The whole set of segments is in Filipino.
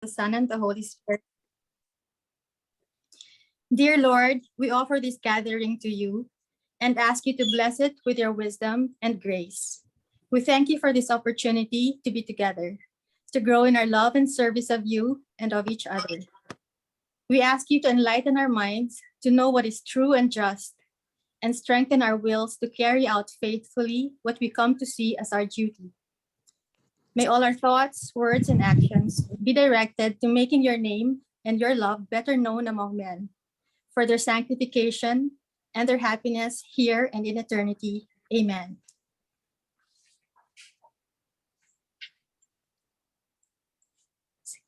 Son, and the Holy Spirit. Dear Lord, we offer this gathering to you and ask you to bless it with your wisdom and grace. We thank you for this opportunity to be together, to grow in our love and service of you and of each other. We ask you to enlighten our minds to know what is true and just, and strengthen our wills to carry out faithfully what we come to see as our duty. May all our thoughts, words, and actions be directed to making your name and your love better known among men, for their sanctification and their happiness here and in eternity. Amen.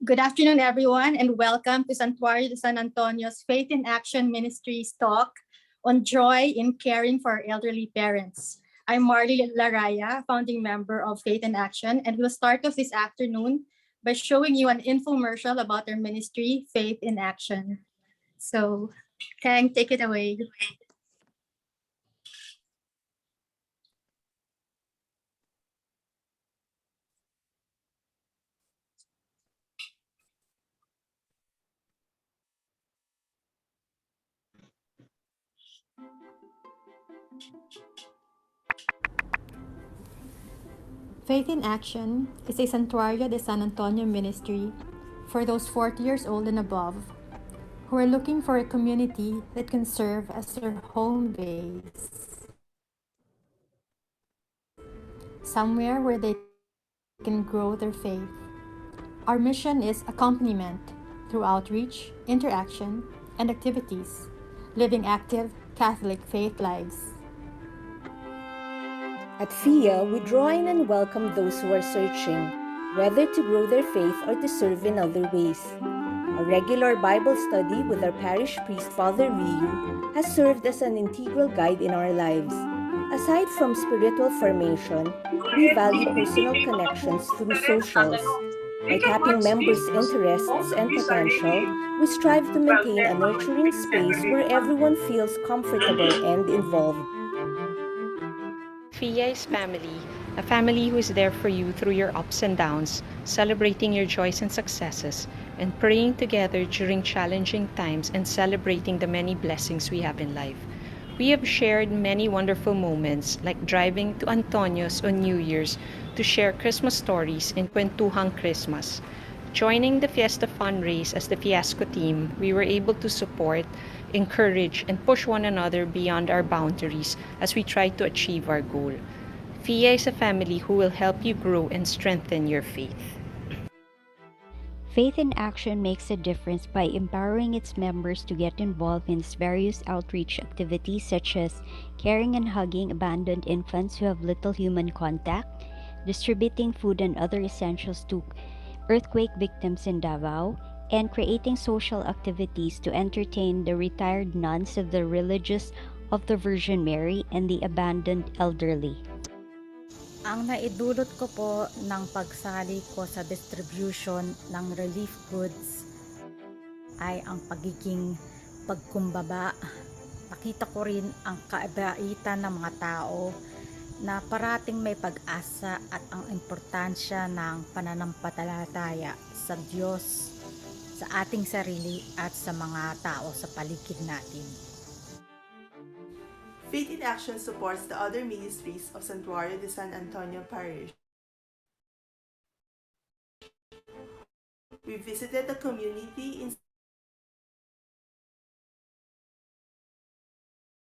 Good afternoon, everyone, and welcome to Santuario de San Antonio's Faith in Action Ministries talk on joy in caring for our elderly parents. I'm Marley Laraya, founding member of Faith in Action, and we'll start off this afternoon by showing you an infomercial about our ministry, Faith in Action. So, Kang, take it away. Faith in Action is a Santuario de San Antonio ministry for those 40 years old and above who are looking for a community that can serve as their home base. Somewhere where they can grow their faith. Our mission is accompaniment through outreach, interaction, and activities, living active Catholic faith lives. At FIA, we draw in and welcome those who are searching, whether to grow their faith or to serve in other ways. A regular Bible study with our parish priest, Father Ryu, has served as an integral guide in our lives. Aside from spiritual formation, we value personal connections through socials. By tapping members' interests and potential, we strive to maintain a nurturing space where everyone feels comfortable and involved. FIA is family, a family who is there for you through your ups and downs, celebrating your joys and successes, and praying together during challenging times and celebrating the many blessings we have in life. We have shared many wonderful moments, like driving to Antonio's on New Year's to share Christmas stories in Kwentuhang Christmas. Joining the Fiesta fundraise as the Fiasco team, we were able to support, encourage, and push one another beyond our boundaries as we try to achieve our goal. FIA is a family who will help you grow and strengthen your faith. Faith in Action makes a difference by empowering its members to get involved in its various outreach activities such as caring and hugging abandoned infants who have little human contact, distributing food and other essentials to earthquake victims in Davao, and creating social activities to entertain the retired nuns of the Religious of the Virgin Mary and the abandoned elderly. Ang naidulot ko po ng pagsali ko sa distribution ng relief goods ay ang pagiging pagkumbaba. Nakita ko rin ang kaibaitan ng mga tao na parating may pag-asa at ang importansya ng pananampalataya sa Diyos, sa ating sarili at sa mga tao sa paligid natin. Faith in Action supports the other ministries of Santuario de San Antonio Parish. We visited the community in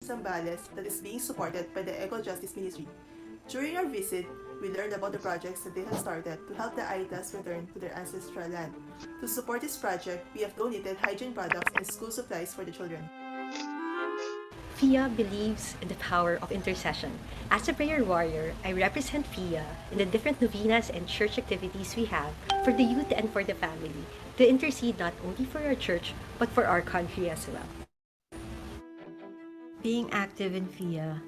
Zambales that is being supported by the Eco Justice Ministry. During our visit, we learned about the projects that they have started to help the Aitas return to their ancestral land. To support this project, we have donated hygiene products and school supplies for the children. FIA believes in the power of intercession. As a prayer warrior, I represent FIA in the different novenas and church activities we have for the youth and for the family to intercede not only for our church but for our country as well. Being active in FIA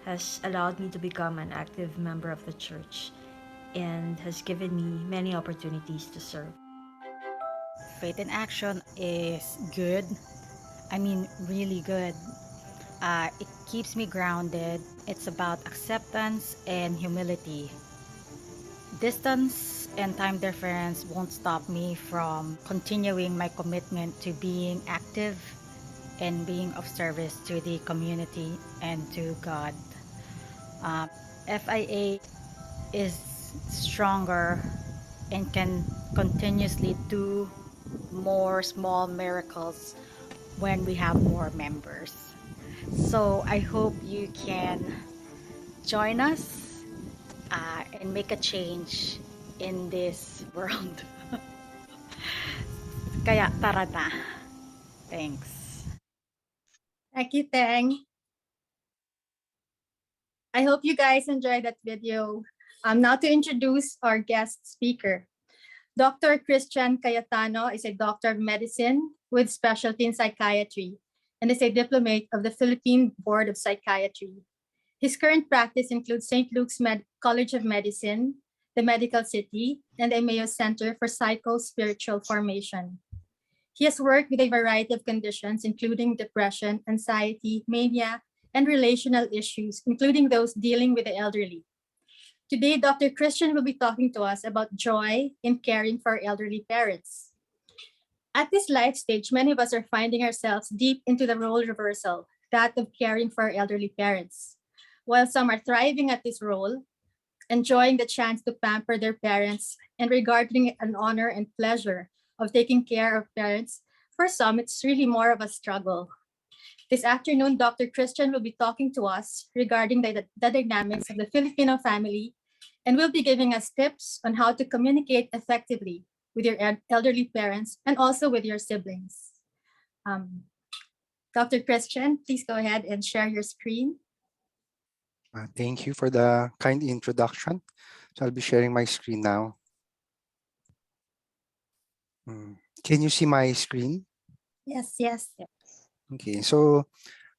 has allowed me to become an active member of the church and has given me many opportunities to serve. Faith in Action is good. Really good. It keeps me grounded. It's about acceptance and humility. Distance and time difference won't stop me from continuing my commitment to being active and being of service to the community and to God. FIA is stronger and can continuously do more small miracles when we have more members. So I hope you can join us and make a change in this world. Kaya tara na. Thanks. Thank you, Tang. I hope you guys enjoyed that video. Now to introduce our guest speaker. Dr. Christian Cayetano is a doctor of medicine with specialty in psychiatry and is a diplomate of the Philippine Board of Psychiatry. His current practice includes St. Luke's College of Medicine, the Medical City, and the Mayo Center for Psycho-Spiritual Formation. He has worked with a variety of conditions, including depression, anxiety, mania, and relational issues, including those dealing with the elderly. Today, Dr. Christian will be talking to us about joy in caring for our elderly parents. At this life stage, many of us are finding ourselves deep into the role reversal, that of caring for our elderly parents. While some are thriving at this role, enjoying the chance to pamper their parents and regarding it an honor and pleasure of taking care of parents, for some, it's really more of a struggle. This afternoon, Dr. Christian will be talking to us regarding the dynamics of the Filipino family and will be giving us tips on how to communicate effectively with your elderly parents and also with your siblings. Dr. Christian, please go ahead and share your screen. Thank you for the kind introduction. So I'll be sharing my screen now. Can you see my screen? Yes, yes. Okay, so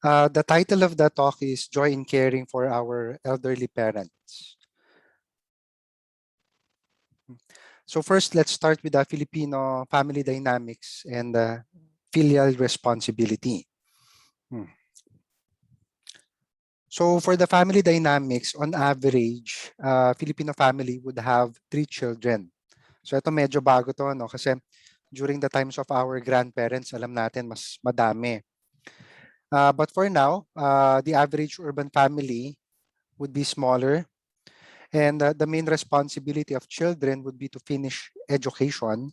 the title of the talk is Joy in Caring for Our Elderly Parents. So first, let's start with the Filipino family dynamics and filial responsibility. So for the family dynamics, on average, Filipino family would have 3 children. So ito medyo bago to, no? Kasi during the times of our grandparents, alam natin mas madami. But for now, the average urban family would be smaller. And the main responsibility of children would be to finish education.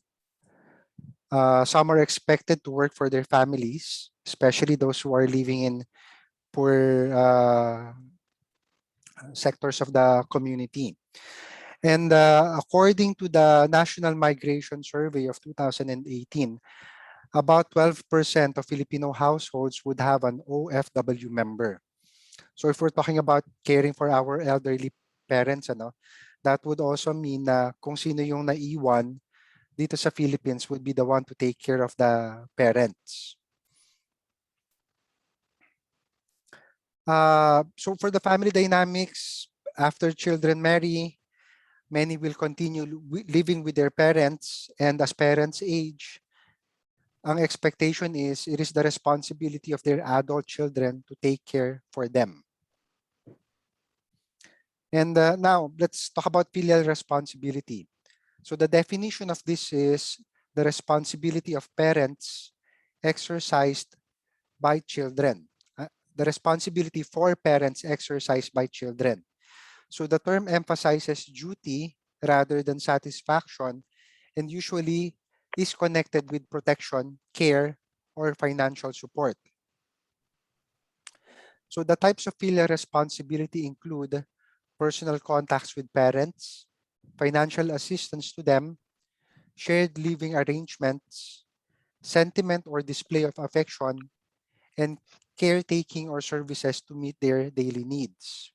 Some are expected to work for their families, especially those who are living in poor sectors of the community. And according to the National Migration Survey of 2018, about 12% of Filipino households would have an OFW member. So if we're talking about caring for our elderly parents, that would also mean na kung sino yung naiwan dito sa Philippines would be the one to take care of the parents. So for the family dynamics, after children marry, many will continue living with their parents, and as parents age, ang expectation is it is the responsibility of their adult children to take care for them. And now let's talk about filial responsibility. So the definition of this is the responsibility of parents exercised by children. The responsibility for parents exercised by children. So the term emphasizes duty rather than satisfaction and usually is connected with protection, care, or financial support. So the types of filial responsibility include personal contacts with parents, financial assistance to them, shared living arrangements, sentiment or display of affection, and caretaking or services to meet their daily needs.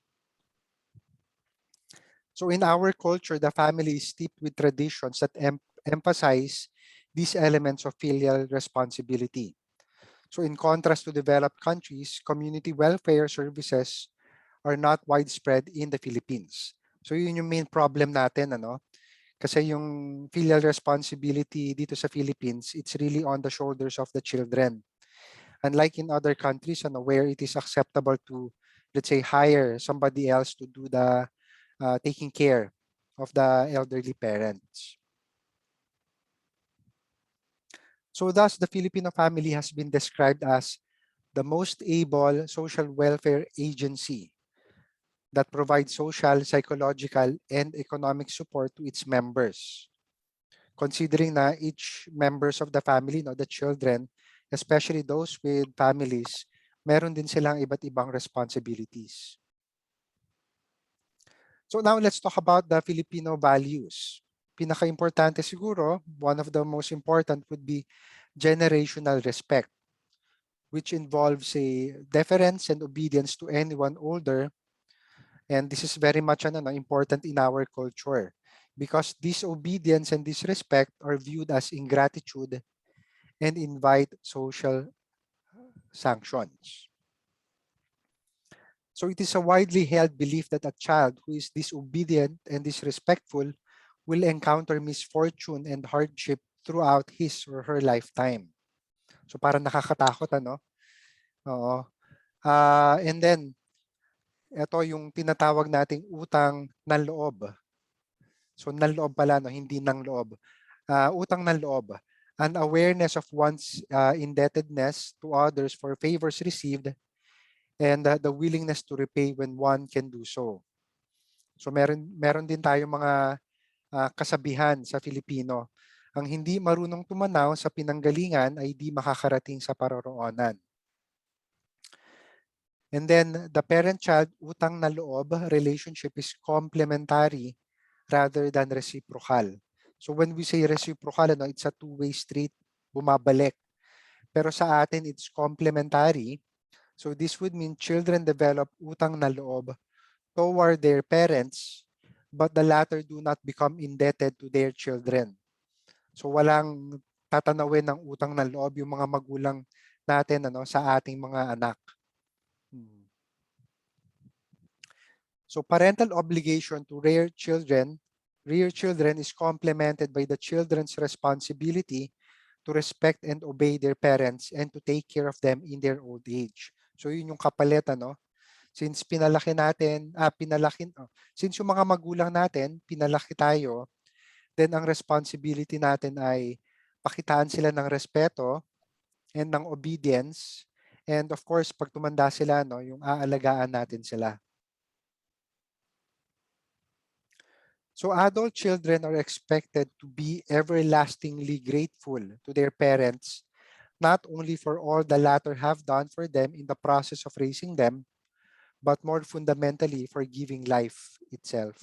So in our culture, the family is steeped with traditions that emphasize these elements of filial responsibility. So in contrast to developed countries, community welfare services are not widespread in the Philippines. So yun yung main problem natin, Kasi yung filial responsibility dito sa Philippines, it's really on the shoulders of the children. Unlike in other countries, where it is acceptable to, let's say, hire somebody else to do the taking care of the elderly parents. So thus, the Filipino family has been described as the most able social welfare agency that provides social, psychological, and economic support to its members. Considering na each members of the family, no, the children, especially those with families, meron din silang iba't ibang responsibilities. So now let's talk about the Filipino values. Pinaka-importante siguro, one of the most important would be generational respect, which involves a deference and obedience to anyone older. And this is very much important in our culture because disobedience and disrespect are viewed as ingratitude and invite social sanctions. So it is a widely held belief that a child who is disobedient and disrespectful will encounter misfortune and hardship throughout his or her lifetime. So parang nakakatakot, ano? Oo. And then, ito yung tinatawag nating utang ng loob. So ng loob pala, no? Hindi ng loob. Utang ng loob. An awareness of one's indebtedness to others for favors received and the willingness to repay when one can do so. So meron din tayo mga kasabihan sa Filipino. Ang hindi marunong tumanaw sa pinanggalingan ay di makakarating sa paroroonan. And then the parent-child utang na loob relationship is complementary rather than reciprocal. So when we say reciprocal, it's a two-way street, bumabalik. Pero sa atin, it's complementary. So this would mean children develop utang na loob toward their parents, but the latter do not become indebted to their children. So walang tatanawin ng utang na loob yung mga magulang natin sa ating mga anak. So parental obligation to rear children is complemented by the children's responsibility to respect and obey their parents and to take care of them in their old age. So yun yung kapalit, since since yung mga magulang natin, pinalaki tayo, then ang responsibility natin ay pakitaan sila ng respeto and ng obedience. And of course, pag tumanda sila, yung aalagaan natin sila. So adult children are expected to be everlastingly grateful to their parents, not only for all the latter have done for them in the process of raising them, but more fundamentally for giving life itself.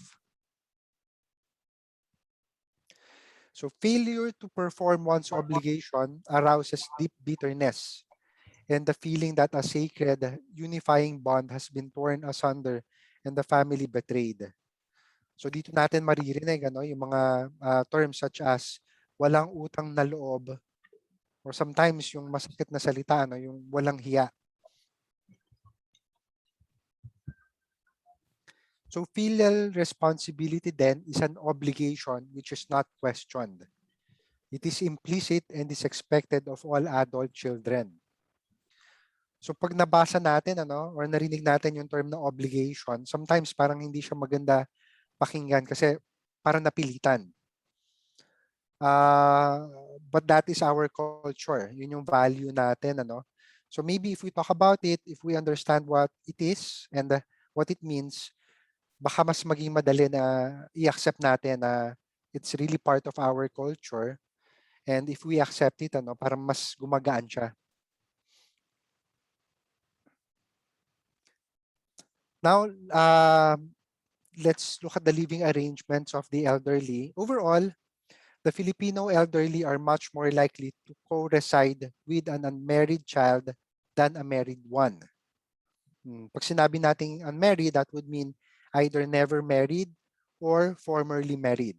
So failure to perform one's obligation arouses deep bitterness and the feeling that a sacred, unifying bond has been torn asunder and the family betrayed. So dito natin maririnig yung mga terms such as walang utang na loob or sometimes yung masakit na salita, yung walang hiya. So filial responsibility then is an obligation which is not questioned. It is implicit and is expected of all adult children. So pag nabasa natin or narinig natin yung term na obligation, sometimes parang hindi siya maganda pakinggan kasi parang napilitan. But that is our culture. Yun yung value natin. So maybe if we talk about it, if we understand what it is and what it means, baka mas maging madali na i-accept natin na it's really part of our culture. And if we accept it, parang mas gumagaan siya. Now, let's look at the living arrangements of the elderly. Overall, the Filipino elderly are much more likely to co-reside with an unmarried child than a married one. Pag sinabi nating unmarried, that would mean either never married or formerly married.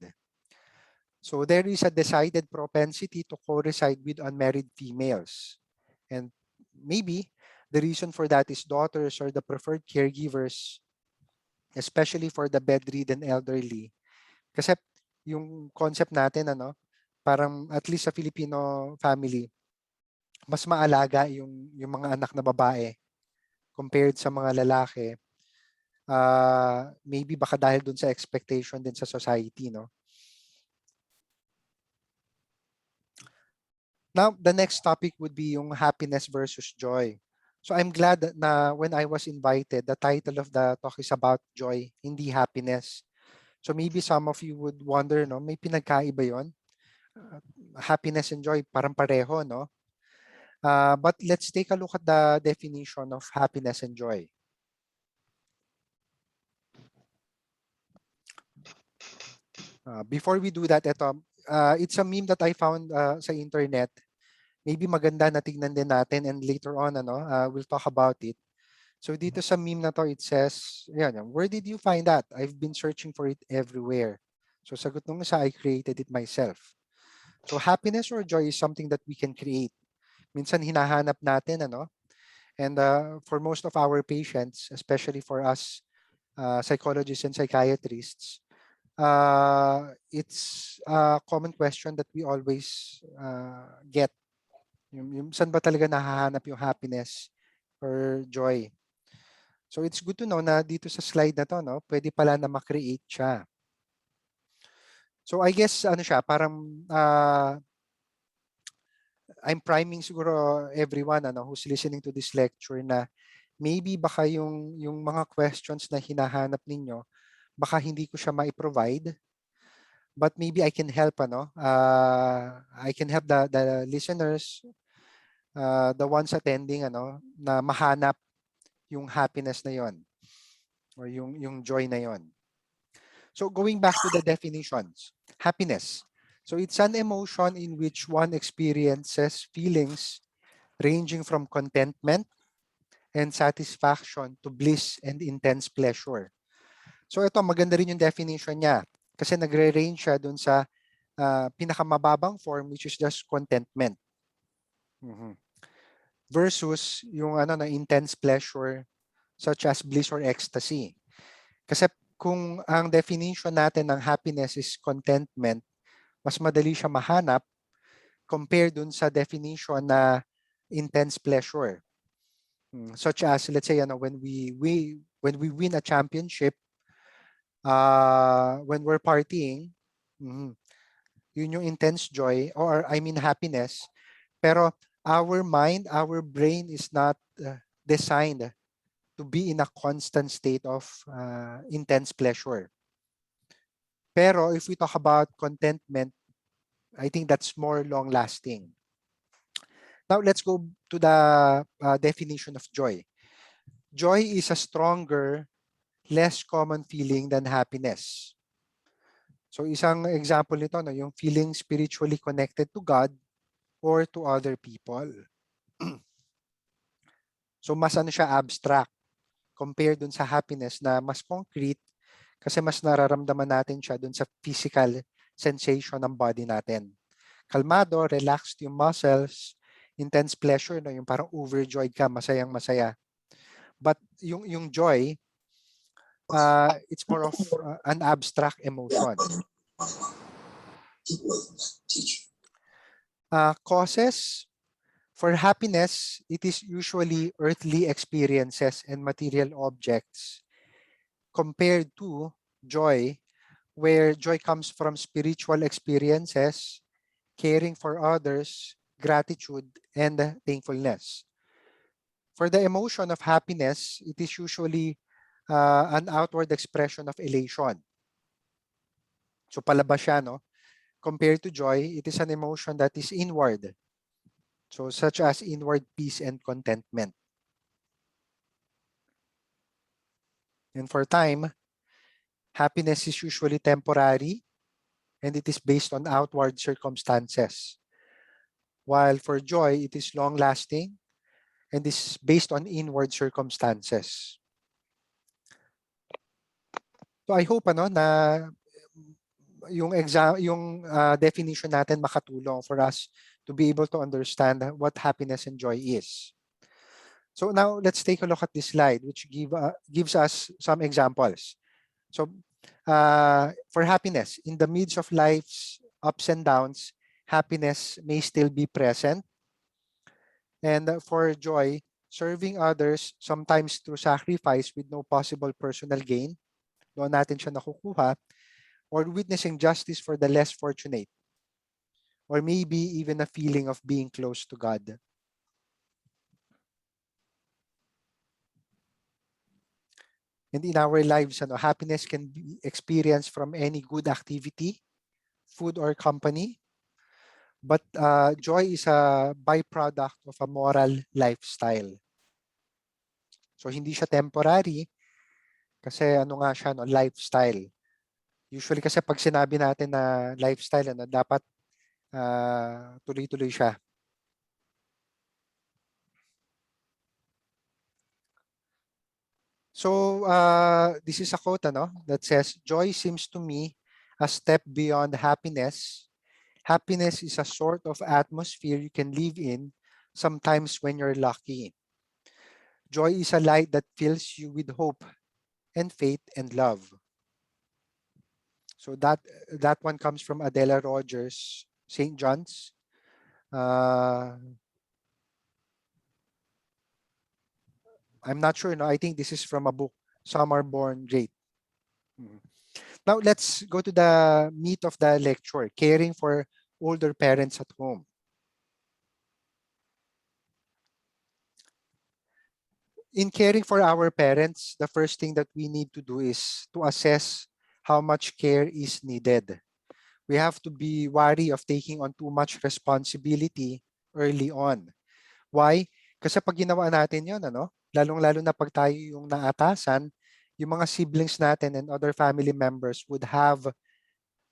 So there is a decided propensity to co-reside with unmarried females. And maybe the reason for that is daughters or the preferred caregivers, especially for the bedridden elderly. Kasi yung concept natin, parang at least sa Filipino family, mas maalaga yung mga anak na babae compared sa mga lalaki. Maybe baka dahil dun sa expectation din sa society, no? Now, the next topic would be yung happiness versus joy. So I'm glad na when I was invited, the title of the talk is about joy, hindi happiness. So maybe some of you would wonder, no, may pinagkaiba yon? Happiness and joy, parang pareho, no? But let's take a look at the definition of happiness and joy. Before we do that, it's a meme that I found sa internet. Maybe maganda na tignan din natin, and later on, we'll talk about it. So dito sa meme na to, it says, where did you find that? I've been searching for it everywhere. So sagot nung isa, I created it myself. So happiness or joy is something that we can create. Minsan hinahanap natin, and for most of our patients, especially for us psychologists and psychiatrists, it's a common question that we always get. Yung saan ba talaga nahahanap yung happiness or joy? So it's good to know na dito sa slide na to, no, pwede pala na ma-create siya. So I guess parang I'm priming siguro everyone who's listening to this lecture na maybe baka yung mga questions na hinahanap ninyo, baka hindi ko siya mai-provide. But maybe I can help, I can help the listeners, the ones attending, na mahanap yung happiness na yon or yung joy na yon. So going back to the definitions, happiness. So it's an emotion in which one experiences feelings ranging from contentment and satisfaction to bliss and intense pleasure. So ito, maganda rin yung definition niya kasi nagre-range siya dun sa pinakamababang form, which is just contentment. Versus yung na intense pleasure such as bliss or ecstasy. Kasi kung ang definition natin ng happiness is contentment, mas madali siya mahanap compared dun sa definition na intense pleasure. Such as, let's say, when we win a championship, when we're partying, yun yung intense joy, or I mean happiness. Pero our mind, our brain is not designed to be in a constant state of intense pleasure. Pero if we talk about contentment, I think that's more long-lasting. Now, let's go to the definition of joy. Joy is a stronger, less common feeling than happiness. So isang example nito, yung feeling spiritually connected to God or to other people. So mas siya abstract compared dun sa happiness na mas concrete kasi mas nararamdaman natin siya dun sa physical sensation ng body natin. Kalmado, relaxed yung muscles, intense pleasure, yung parang overjoyed ka, masayang-masaya. But yung joy, it's more of an abstract emotion. Causes for happiness, it is usually earthly experiences and material objects compared to joy, where joy comes from spiritual experiences, caring for others, gratitude, and thankfulness. For the emotion of happiness, it is usually an outward expression of elation. So palabas siya, no? Compared to joy, it is an emotion that is inward. So such as inward peace and contentment. And for time, happiness is usually temporary and it is based on outward circumstances. While for joy, it is long-lasting and is based on inward circumstances. So I hope na yung definition natin makatulong for us to be able to understand what happiness and joy is. So now let's take a look at this slide, which gives us some examples. So for happiness, in the midst of life's ups and downs, happiness may still be present. And for joy, serving others sometimes through sacrifice with no possible personal gain, doon natin siya nakukuha, or witnessing justice for the less fortunate, or maybe even a feeling of being close to God. And in our lives, happiness can be experienced from any good activity, food or company, but joy is a byproduct of a moral lifestyle. So hindi siya temporary kasi nga siya, lifestyle. Usually kasi pag sinabi natin na lifestyle, dapat tuloy-tuloy siya. So this is a quote that says, "Joy seems to me a step beyond happiness. Happiness is a sort of atmosphere you can live in sometimes when you're lucky. Joy is a light that fills you with hope and faith and love." So that one comes from Adela Rogers, St. John's. I'm not sure. I think this is from a book, Some Are Born Great. Now let's go to the meat of the lecture, caring for older parents at home. In caring for our parents, the first thing that we need to do is to assess how much care is needed. We have to be wary of taking on too much responsibility early on. Why? Kasi pag ginawa natin yun, lalong-lalo na pag tayo yung naatasan, yung mga siblings natin and other family members would have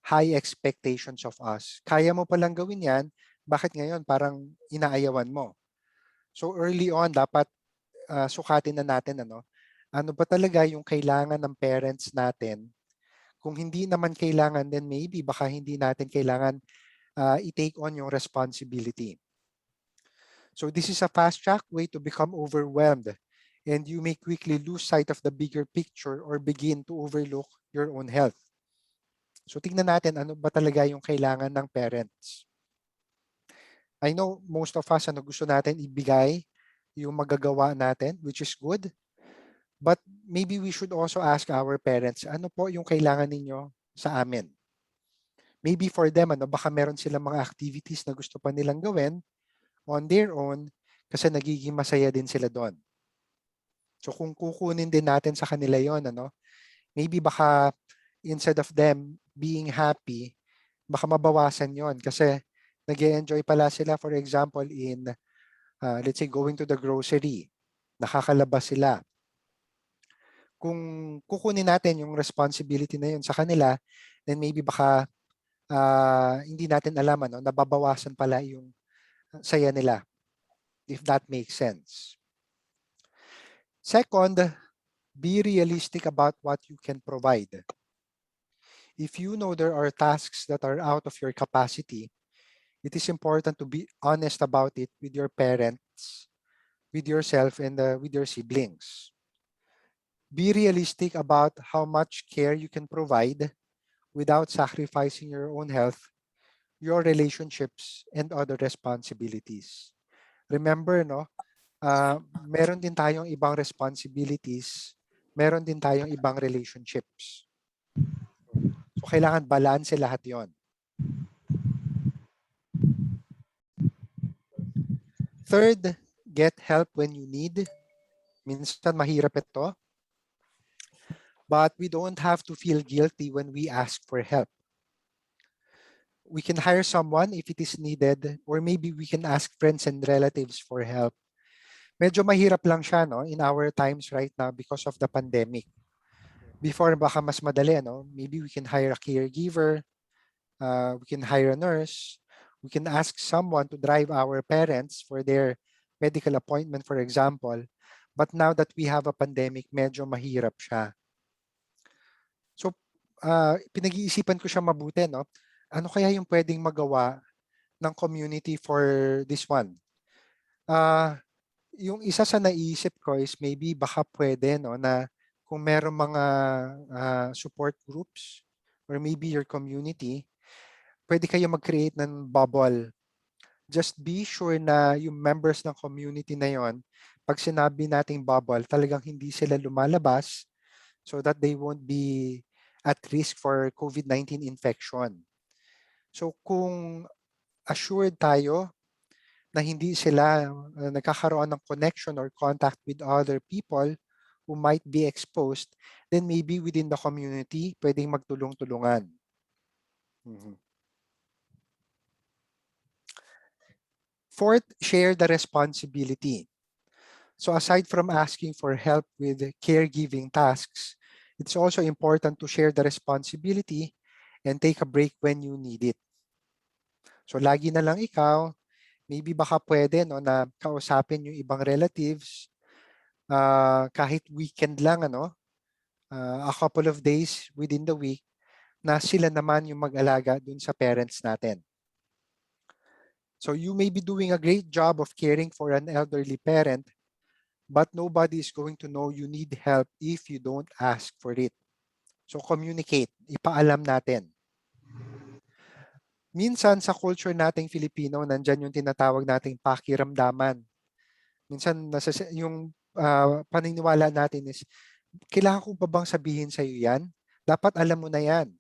high expectations of us. Kaya mo palang gawin yan, bakit ngayon parang inaayawan mo? So early on, dapat sukatin na natin ano ba talaga yung kailangan ng parents natin. Kung hindi naman kailangan, then maybe baka hindi natin kailangan i-take on yung responsibility. So this is a fast-track way to become overwhelmed, and you may quickly lose sight of the bigger picture or begin to overlook your own health. So tingnan natin ano ba talaga yung kailangan ng parents. I know most of us gusto natin ibigay yung magagawa natin, which is good. But maybe we should also ask our parents, ano po yung kailangan ninyo sa amin? Maybe for them, baka meron silang mga activities na gusto pa nilang gawin on their own kasi nagiging masaya din sila doon. So kung kukunin din natin sa kanila yon, maybe baka instead of them being happy, baka mabawasan yon kasi nag-enjoy pala sila, for example, in let's say going to the grocery. Nakakalabas sila. Kung kukunin natin yung responsibility na yun sa kanila, then maybe baka hindi natin alam nababawasan pala yung saya nila, if that makes sense. Second, be realistic about what you can provide. If you know there are tasks that are out of your capacity, it is important to be honest about it with your parents, with yourself, and with your siblings. Be realistic about how much care you can provide without sacrificing your own health, your relationships, and other responsibilities. Remember, meron din tayong ibang responsibilities, meron din tayong ibang relationships. So, kailangan balance lahat yon. Third, get help when you need. Minsan mahirap ito. But we don't have to feel guilty when we ask for help. We can hire someone if it is needed, or maybe we can ask friends and relatives for help. Medyo mahirap lang siya in our times right now because of the pandemic. Before, baka mas madali, maybe we can hire a caregiver, we can hire a nurse, we can ask someone to drive our parents for their medical appointment, for example. But now that we have a pandemic, medyo mahirap siya. So, pinag-iisipan ko siya mabuti, ano kaya yung pwedeng magawa ng community for this one? Yung isa sa naisip ko is maybe baka pwede na kung meron mga support groups or maybe your community, pwede kayo mag-create ng bubble. Just be sure na yung members ng community na yon, pag sinabi nating bubble, talagang hindi sila lumalabas so that they won't be at risk for COVID-19 infection. So kung assured tayo na hindi sila nagkakaroon ng connection or contact with other people who might be exposed, then maybe within the community, pwedeng magtulong-tulungan. Fourth, share the responsibility. So aside from asking for help with caregiving tasks, it's also important to share the responsibility and take a break when you need it. So lagi na lang ikaw, maybe baka pwede no, na kausapin yung ibang relatives kahit weekend lang, a couple of days within the week, na sila naman yung mag-alaga dun sa parents natin. So you may be doing a great job of caring for an elderly parent, but nobody is going to know you need help if you don't ask for it. So communicate, ipaalam natin. Minsan sa culture nating Filipino, nandyan yung tinatawag nating pakiramdaman. Minsan yung paniniwala natin is, kailangan ko pa bang sabihin sa iyo yan? Dapat alam mo na yan.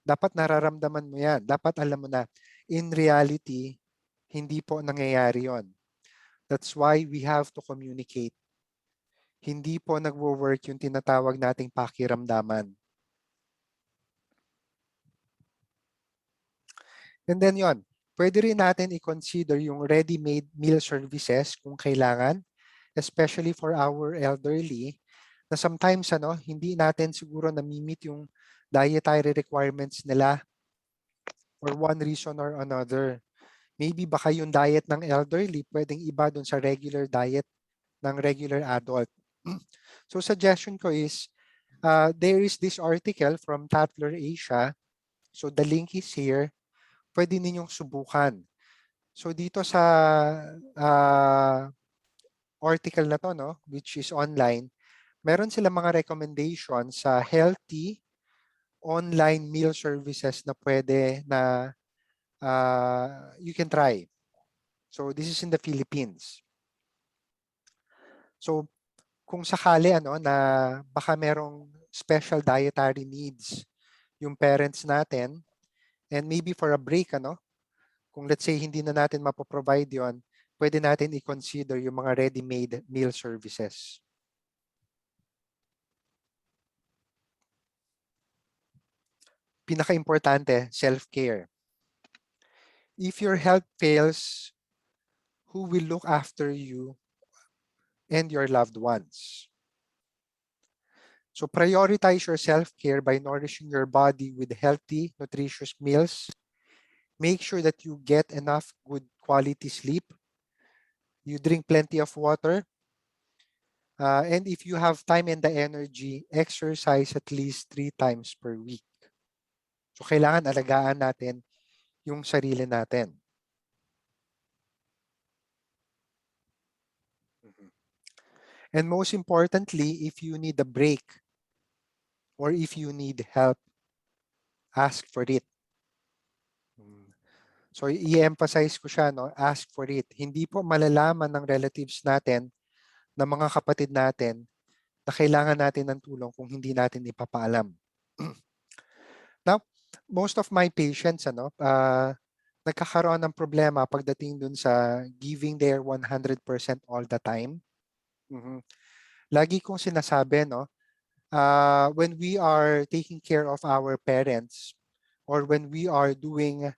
Dapat nararamdaman mo yan. Dapat alam mo na. In reality, hindi po nangyayari yon. That's why we have to communicate. Hindi po nagwo-work yung tinatawag nating pakiramdaman. And then yon, pwede rin natin i-consider yung ready-made meal services kung kailangan, especially for our elderly, na sometimes hindi natin siguro na-meet yung dietary requirements nila for one reason or another. Maybe baka yung diet ng elderly pwedeng iba dun sa regular diet ng regular adult. So suggestion ko is, there is this article from Tatler Asia. So the link is here. Pwede ninyong subukan. So dito sa article na to, which is online, meron sila mga recommendations sa healthy online meal services na pwede na you can try. So this is in the Philippines. So kung sakali na baka merong special dietary needs yung parents natin, and maybe for a break, kung let's say hindi na natin mapoprovide yon, pwede natin i-consider yung mga ready-made meal services. Pinaka-importante, self-care. If your health fails, who will look after you and your loved ones? So prioritize your self-care by nourishing your body with healthy, nutritious meals. Make sure that you get enough good quality sleep. You drink plenty of water. And if you have time and the energy, exercise at least 3 times per week. So kailangan alagaan natin yung sarili natin. And most importantly, if you need a break or if you need help, ask for it. So i-emphasize ko siya, ask for it. Hindi po malalaman ng relatives natin, ng mga kapatid natin, na kailangan natin ng tulong kung hindi natin ipapaalam. Now, most of my patients, nagkakaroon ng problema pagdating dun sa giving their 100% all the time. Lagi kong sinasabi, when we are taking care of our parents or when we are doing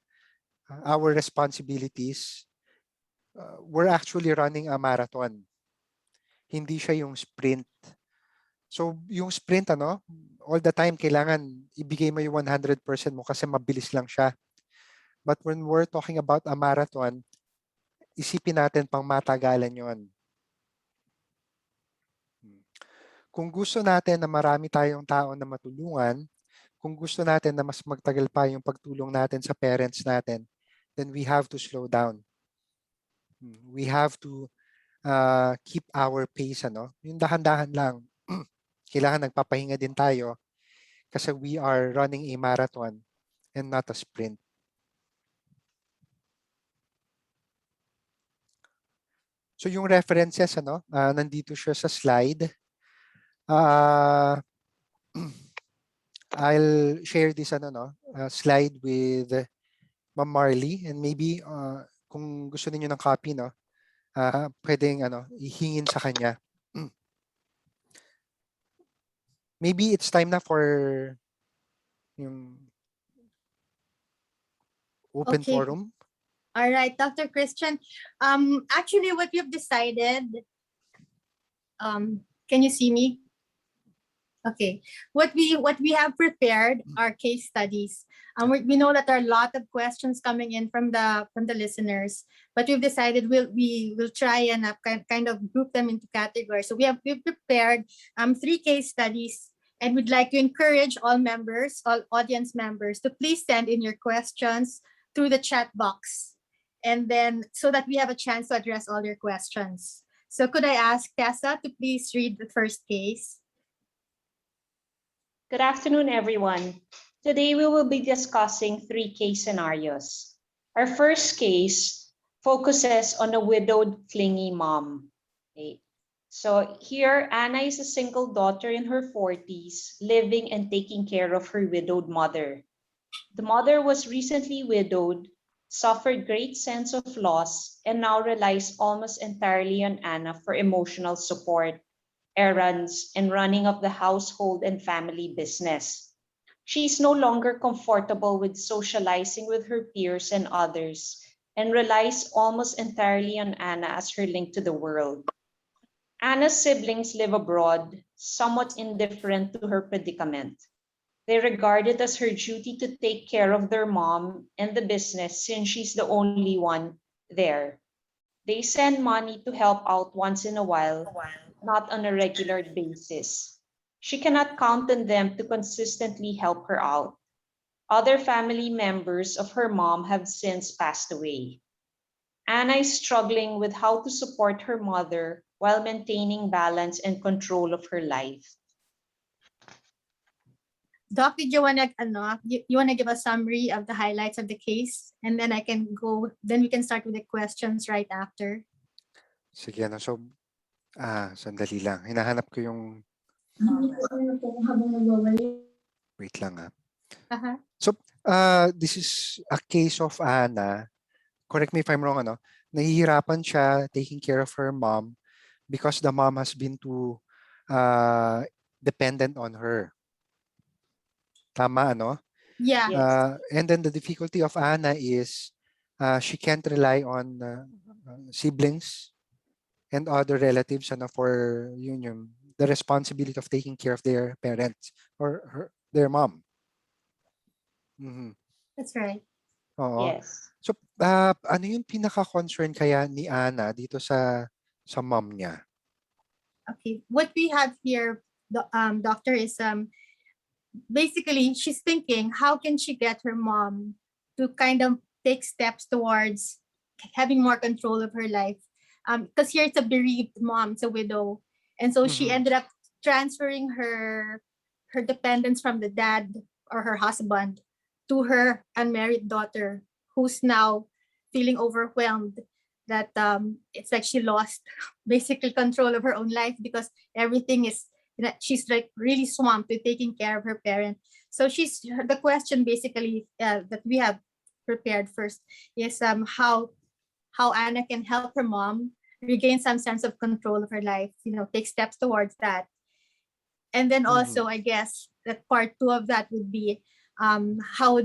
our responsibilities, we're actually running a marathon. Hindi siya yung sprint. So yung sprint, all the time kailangan ibigay mo yung 100% mo kasi mabilis lang siya. But when we're talking about a marathon, isipin natin pang matagalan yon. Kung gusto natin na marami tayong tao na matulungan, kung gusto natin na mas magtagal pa yung pagtulong natin sa parents natin, then we have to slow down. We have to keep our pace, yung dahan-dahan lang. Kailangan nagpapahinga din tayo kasi we are running a marathon and not a sprint. So yung references, nandito siya sa slide. I'll share this slide with Ma'am Marley, and maybe kung gusto niyo ng copy, pwedeng ihingin sa kanya. Maybe it's time na for yung open Okay. forum. All right, Dr. Christian. Actually, what we've decided, can you see me? Okay. What we have prepared are case studies. We know that there are a lot of questions coming in from the listeners, but we've decided we will try and kind of group them into categories. So we've prepared 3 case studies, and we'd like to encourage all members, all audience members, to please send in your questions through the chat box, and then so that we have a chance to address all your questions. So could I ask Tessa to please read the first case? Good afternoon, everyone. Today we will be discussing 3 case scenarios. Our first case focuses on a widowed, clingy mom. Okay. So here, Anna is a single daughter in her 40s, living and taking care of her widowed mother. The mother was recently widowed, suffered great sense of loss, and now relies almost entirely on Anna for emotional support, errands, and running of the household and family business. She is no longer comfortable with socializing with her peers and others, and relies almost entirely on Anna as her link to the world. Anna's siblings live abroad, somewhat indifferent to her predicament. They regard it as her duty to take care of their mom and the business since she's the only one there. They send money to help out once in a while, not on a regular basis. She cannot count on them to consistently help her out. Other family members of her mom have since passed away. Anna is struggling with how to support her mother while maintaining balance and control of her life. Doc, did you wanna give a summary of the highlights of the case, and then we can start with the questions right after. Sige, so sandali lang. Hinahanap ko yung wait lang. So this is a case of Anna. Correct me if I'm wrong, nahihirapan siya taking care of her mom because the mom has been too dependent on her. Tama, Yeah. Yes. And then the difficulty of Anna is she can't rely on siblings and other relatives for the responsibility of taking care of their parents or their mom. That's right. Oo. Yes. So ano yung pinaka-concern kaya ni Anna dito sa mom niya? Okay. What we have here, doctor, is basically she's thinking, how can she get her mom to kind of take steps towards having more control of her life? Because here it's a bereaved mom, it's a widow, and so she ended up transferring her dependence from the dad or her husband to her unmarried daughter, who's now feeling overwhelmed that it's like she lost basically control of her own life because everything is, she's like really swamped with taking care of her parent. So the question basically that we have prepared first is how Anna can help her mom regain some sense of control of her life, take steps towards that. And then also, I guess that part 2 of that would be how,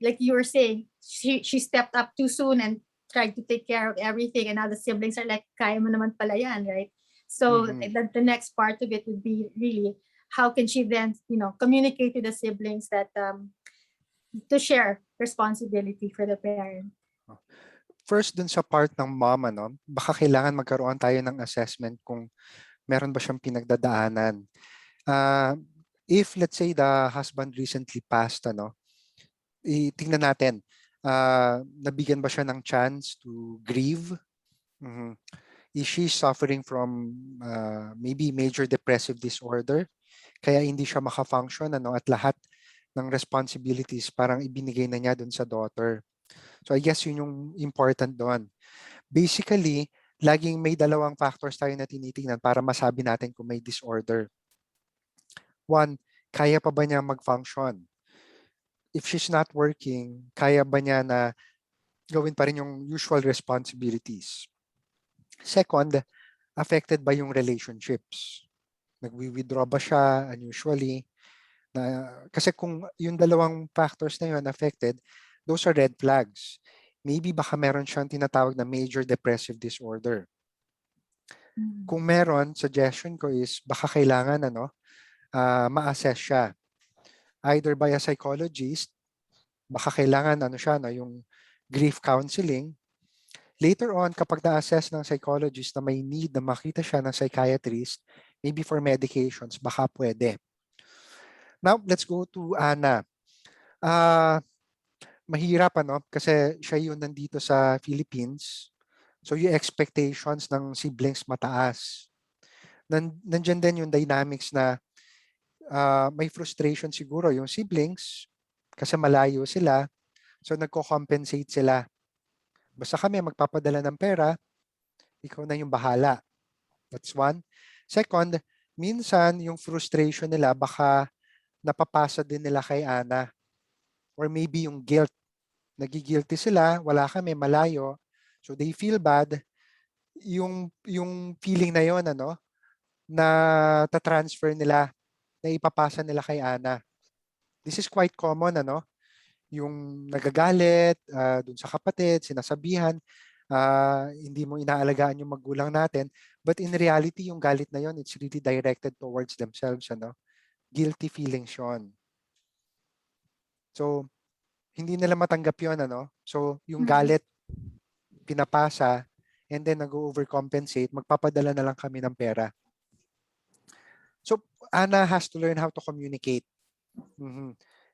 like you were saying, she stepped up too soon and tried to take care of everything, and now the siblings are like, kaya mo naman pala yan, right? So the next part of it would be really how can she then, communicate to the siblings that to share responsibility for the parent. First, dun sa part ng mom, baka kailangan magkaroon tayo ng assessment kung meron ba siyang pinagdadaanan. If let's say the husband recently passed, tingnan natin, nabigyan ba siya ng chance to grieve? Is she suffering from maybe major depressive disorder? Kaya hindi siya maka-function, at lahat ng responsibilities parang ibinigay na niya dun sa daughter. So I guess yun yung important doon. Basically, laging may dalawang factors tayo na tinitingnan para masabi natin kung may disorder. One, kaya pa ba niya mag-function? If she's not working, kaya ba niya na gawin pa rin yung usual responsibilities? Second, affected ba yung relationships? Nagwi-withdraw ba siya unusually? Kasi kung yung dalawang factors na yun affected, those are red flags. Maybe baka meron siyang tinatawag na major depressive disorder. Kung meron, suggestion ko is baka kailangan ma-assess siya. Either by a psychologist, baka kailangan yung grief counseling. Later on, kapag na-assess ng psychologist na may need na makita siya ng psychiatrist, maybe for medications, baka pwede. Now, let's go to Ana. Mahirap kasi siya yun nandito sa Philippines. So yung expectations ng siblings mataas. Nandiyan din yung dynamics na may frustration siguro yung siblings kasi malayo sila. So nagko-compensate sila. Basta kami magpapadala ng pera, ikaw na yung bahala. That's one. Second, minsan yung frustration nila baka napapasa din nila kay Ana. Or maybe yung guilt. Nagigilty sila, wala kami, malayo. So they feel bad. Yung feeling na yon na ta-transfer nila, na ipapasa nila kay Ana. This is quite common, yung nagagalit dun sa kapatid, sinasabihan, hindi mo inaalagaan yung magulang natin. But in reality, yung galit na yon, it's really directed towards themselves. Guilty feelings yun. So, hindi nila matanggap yun. So, yung galit, pinapasa, and then nag-overcompensate, magpapadala na lang kami ng pera. So, Ana has to learn how to communicate.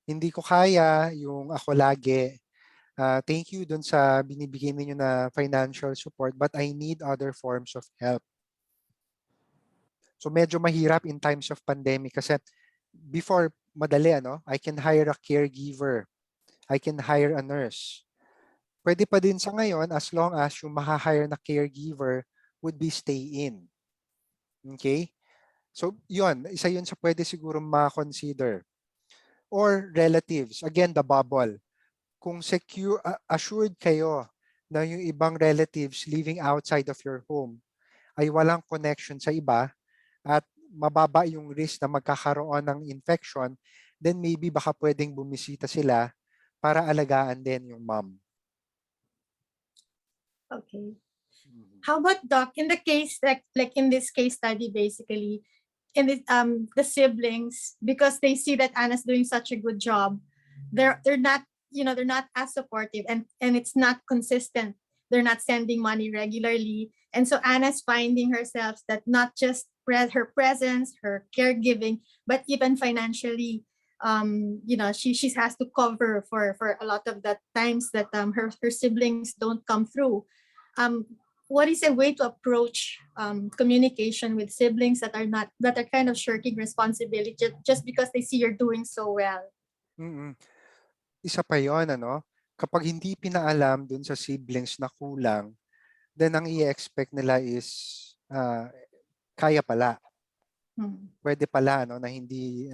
Hindi ko kaya yung ako lagi. Thank you dun sa binibigay ninyo na financial support, but I need other forms of help. So, medyo mahirap in times of pandemic kasi before, madali, I can hire a caregiver. I can hire a nurse. Pwede pa din sa ngayon as long as yung mahahire na caregiver would be stay in. Okay? So, yun. Isa yun sa pwede siguro ma-consider. Or relatives. Again, the bubble. Kung assured kayo na yung ibang relatives living outside of your home ay walang connection sa iba at mababa yung risk na magkakaroon ng infection, then maybe baka pwedeng bumisita sila para alagaan din yung mom. Okay. How about Doc, in the case like in this case study, basically, in this, the siblings, because they see that Anna's doing such a good job, they're not, they're not as supportive, and it's not consistent. They're not sending money regularly, and so Anna's finding herself that not just her presence, her caregiving, but even financially, she has to cover for a lot of the times that her siblings don't come through. What is a way to approach communication with siblings that are kind of shirking responsibility just because they see you're doing so well? Isa pa yon, kapag hindi pinaalam dun sa siblings na kulang, then ang i-expect nila is kaya pala. Pwede pala na hindi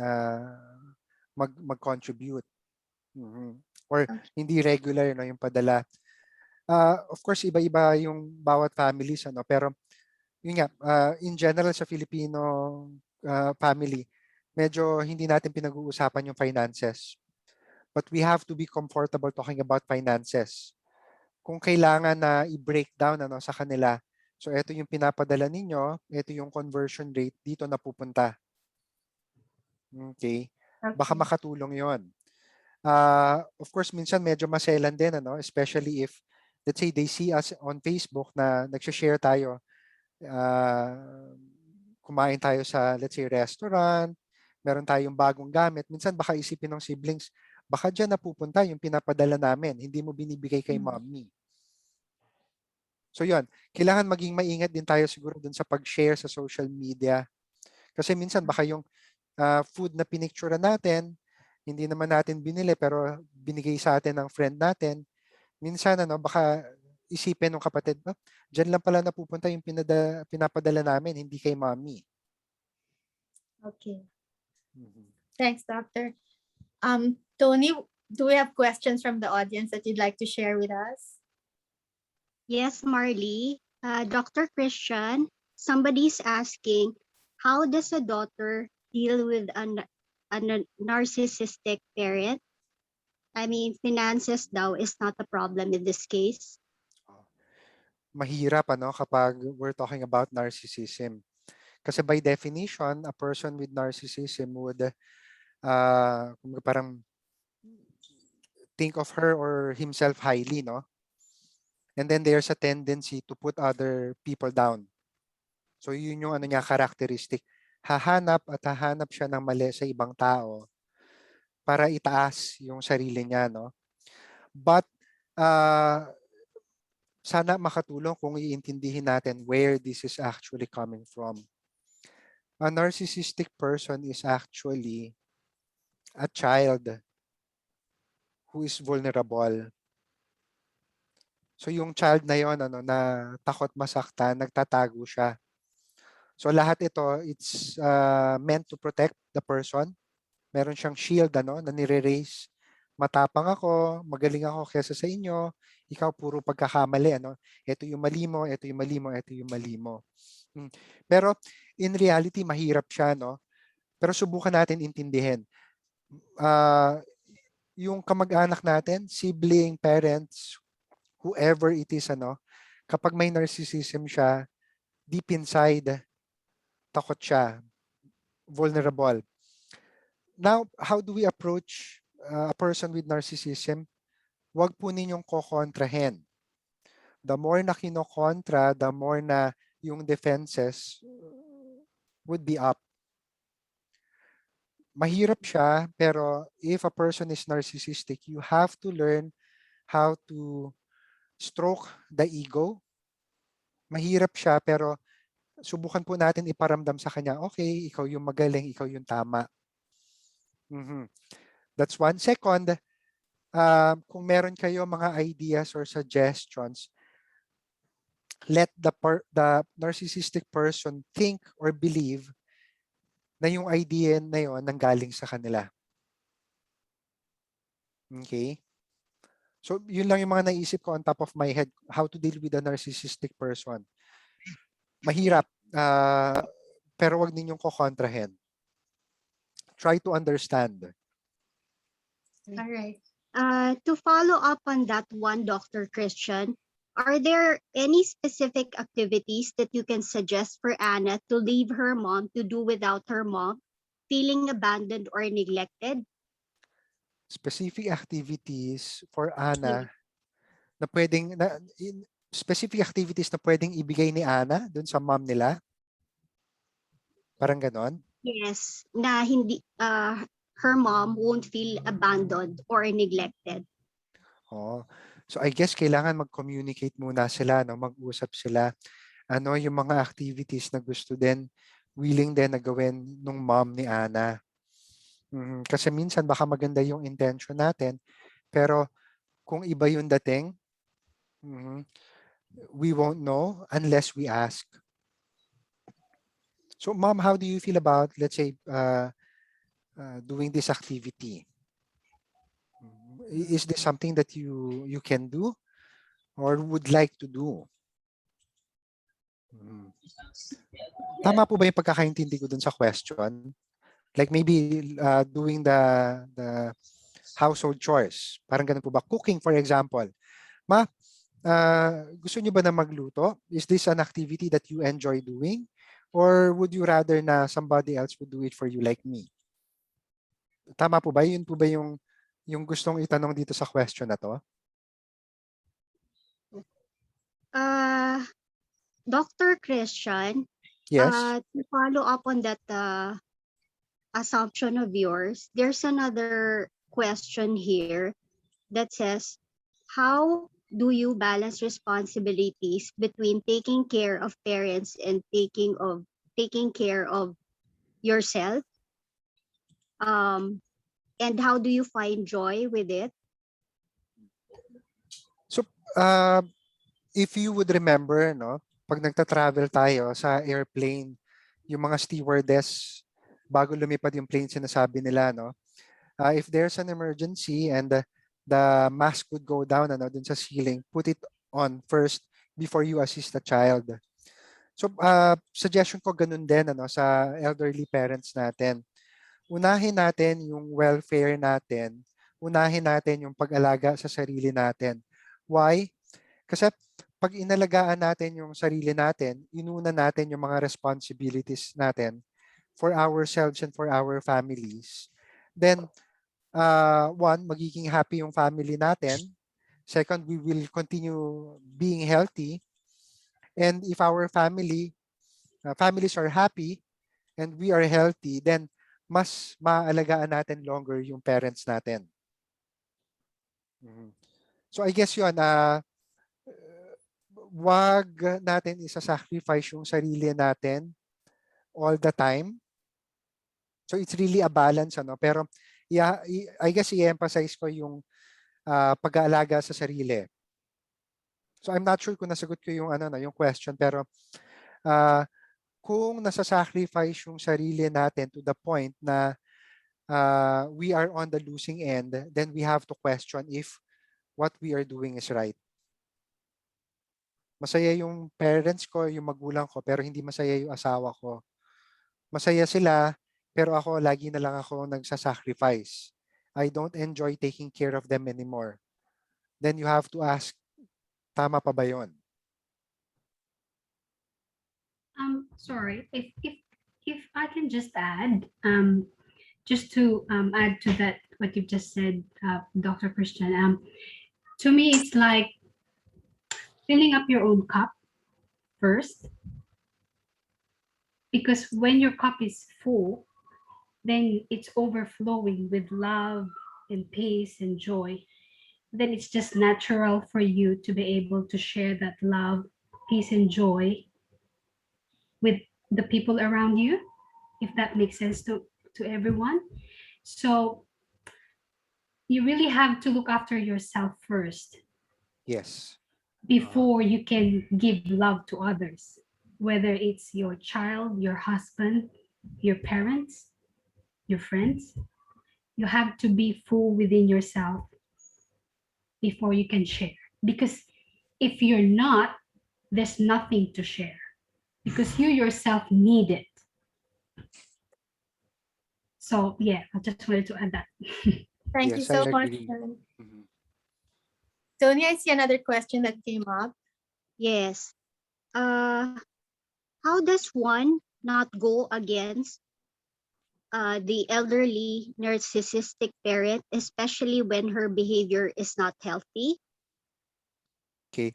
mag-contribute. Or hindi regular yung padala. Of course, iba-iba yung bawat families, pero yun nga, in general sa Filipino family, medyo hindi natin pinag-uusapan yung finances. But we have to be comfortable talking about finances. Kung kailangan na i-break down sa kanila, so ito yung pinapadala ninyo, ito yung conversion rate, dito na pupunta. Okay? Baka makatulong yon. Of course, minsan medyo maselan din, especially if, let's say, they see us on Facebook na nagsha-share tayo. Kumain tayo sa, let's say, restaurant, meron tayong bagong gamit. Minsan baka isipin ng siblings, baka dyan napupunta yung pinapadala namin, hindi mo binibigay kay mommy. So yun, kailangan maging maingat din tayo siguro dun sa pag-share sa social media. Kasi minsan baka yung food na pinicture natin, hindi naman natin binili pero binigay sa atin ng friend natin. Minsan baka isipin ng kapatid, dyan lang pala napupunta yung pinapadala namin, hindi kay mommy. Okay. Thanks, Doctor. Tony, do we have questions from the audience that you'd like to share with us? Yes, Marley. Dr. Christian, somebody's asking, how does a daughter deal with a narcissistic parent? I mean, finances daw is not a problem in this case. Mahirap kapag we're talking about narcissism. Kasi by definition, a person with narcissism would parang think of her or himself highly, no? And then there's a tendency to put other people down. So yun yung niya characteristic. Hahanap siya ng mali sa ibang tao para itaas yung sarili niya, no? But sana makatulong kung iintindihin natin where this is actually coming from. A narcissistic person is actually a child who is vulnerable. So yung child na yon na takot masaktan, nagtatago siya. So lahat ito, it's meant to protect the person. Meron siyang shield na nire-raise. Matapang ako, magaling ako kesa sa inyo, ikaw puro pagkakamali. Ito yung mali mo, ito yung mali mo, ito yung mali mo. Pero in reality, mahirap siya. Pero subukan natin intindihin. Yung kamag-anak natin, sibling, parents, whoever it is, kapag may narcissism siya, deep inside, takot siya, vulnerable. Now, how do we approach a person with narcissism? Huwag po ninyong kokontrahin. The more na kinokontra, the more na yung defenses would be up. Mahirap siya, pero if a person is narcissistic, you have to learn how to stroke the ego. Mahirap siya, pero subukan po natin iparamdam sa kanya, okay, ikaw yung magaling, ikaw yung tama. That's one. Second, kung meron kayo mga ideas or suggestions, let the narcissistic person think or believe na yung idea na yun nanggaling sa kanila. Okay? So, yun lang yung mga naisip ko on top of my head, how to deal with a narcissistic person. Mahirap, pero wag ninyong kokontrahin. Try to understand. All right. To follow up on that one, Dr. Christian, are there any specific activities that you can suggest for Anna to leave her mom to do without her mom, feeling abandoned or neglected? Specific activities for Anna na pwedeng, specific activities na pwedeng ibigay ni Anna dun sa mom nila? Parang ganon? Yes, na hindi, her mom won't feel abandoned or neglected. Oh. So I guess kailangan mag-communicate muna sila, mag-usap sila. Ano yung mga activities na gusto din, willing din na gawin nung mom ni Ana. Kasi minsan baka maganda yung intention natin, pero kung iba yung dating, we won't know unless we ask. So mom, how do you feel about, let's say, doing this activity? Is this something that you can do or would like to do? Tama po ba yung pagkakaintindi ko dun sa question? Like maybe doing the household chores. Parang ganun po ba? Cooking, for example. Ma, gusto niyo ba na magluto? Is this an activity that you enjoy doing? Or would you rather na somebody else would do it for you like me? Tama po ba? Yun po ba yung gustong itanong dito sa question na to? Dr. Christian, Yes. to follow up on that assumption of yours, there's another question here that says, how do you balance responsibilities between taking care of parents and taking care of yourself? And how do you find joy with it? So, if you would remember, no, pag nagta-travel tayo sa airplane, yung mga stewardess, bago lumipad yung plane, sinasabi nila, no, if there's an emergency and the mask would go down, ano, dun sa ceiling, put it on first before you assist the child. So, suggestion ko ganun din, ano, sa elderly parents natin. Unahin natin yung welfare natin, unahin natin yung pag-alaga sa sarili natin. Why? Kasi pag inalagaan natin yung sarili natin, inuna natin yung mga responsibilities natin for ourselves and for our families, then one, magiging happy yung family natin. Second, we will continue being healthy. And if our families are happy and we are healthy, then mas maalagaan natin longer yung parents natin. So I guess yun, wag natin isa-sacrifice yung sarili natin all the time. So it's really a balance, ano? Pero I guess i-emphasize ko yung pag-aalaga sa sarili. So I'm not sure kung nasagot ko yung yung question, pero kung nasa-sacrifice yung sarili natin to the point na we are on the losing end, then we have to question if what we are doing is right. Masaya yung parents ko, yung magulang ko, pero hindi masaya yung asawa ko. Masaya sila, pero ako, lagi na lang ako nagsasacrifice. I don't enjoy taking care of them anymore. Then you have to ask, tama pa ba yun? Sorry, if I can just add, just to add to that, what you've just said, Dr. Christian, to me, it's like filling up your own cup first, because when your cup is full, then it's overflowing with love and peace and joy. Then it's just natural for you to be able to share that love, peace, and joy with the people around you, if that makes sense to everyone. So you really have to look after yourself first. Yes. Before you can give love to others, whether it's your child, your husband, your parents, your friends. You have to be full within yourself before you can share. Because if you're not, there's nothing to share, because you yourself need it. So yeah, I just wanted to add that. Thank you Yes, so I much. agree. Sonia, I see another question that came up. Yes. How does one not go against the elderly narcissistic parent, especially when her behavior is not healthy? Okay.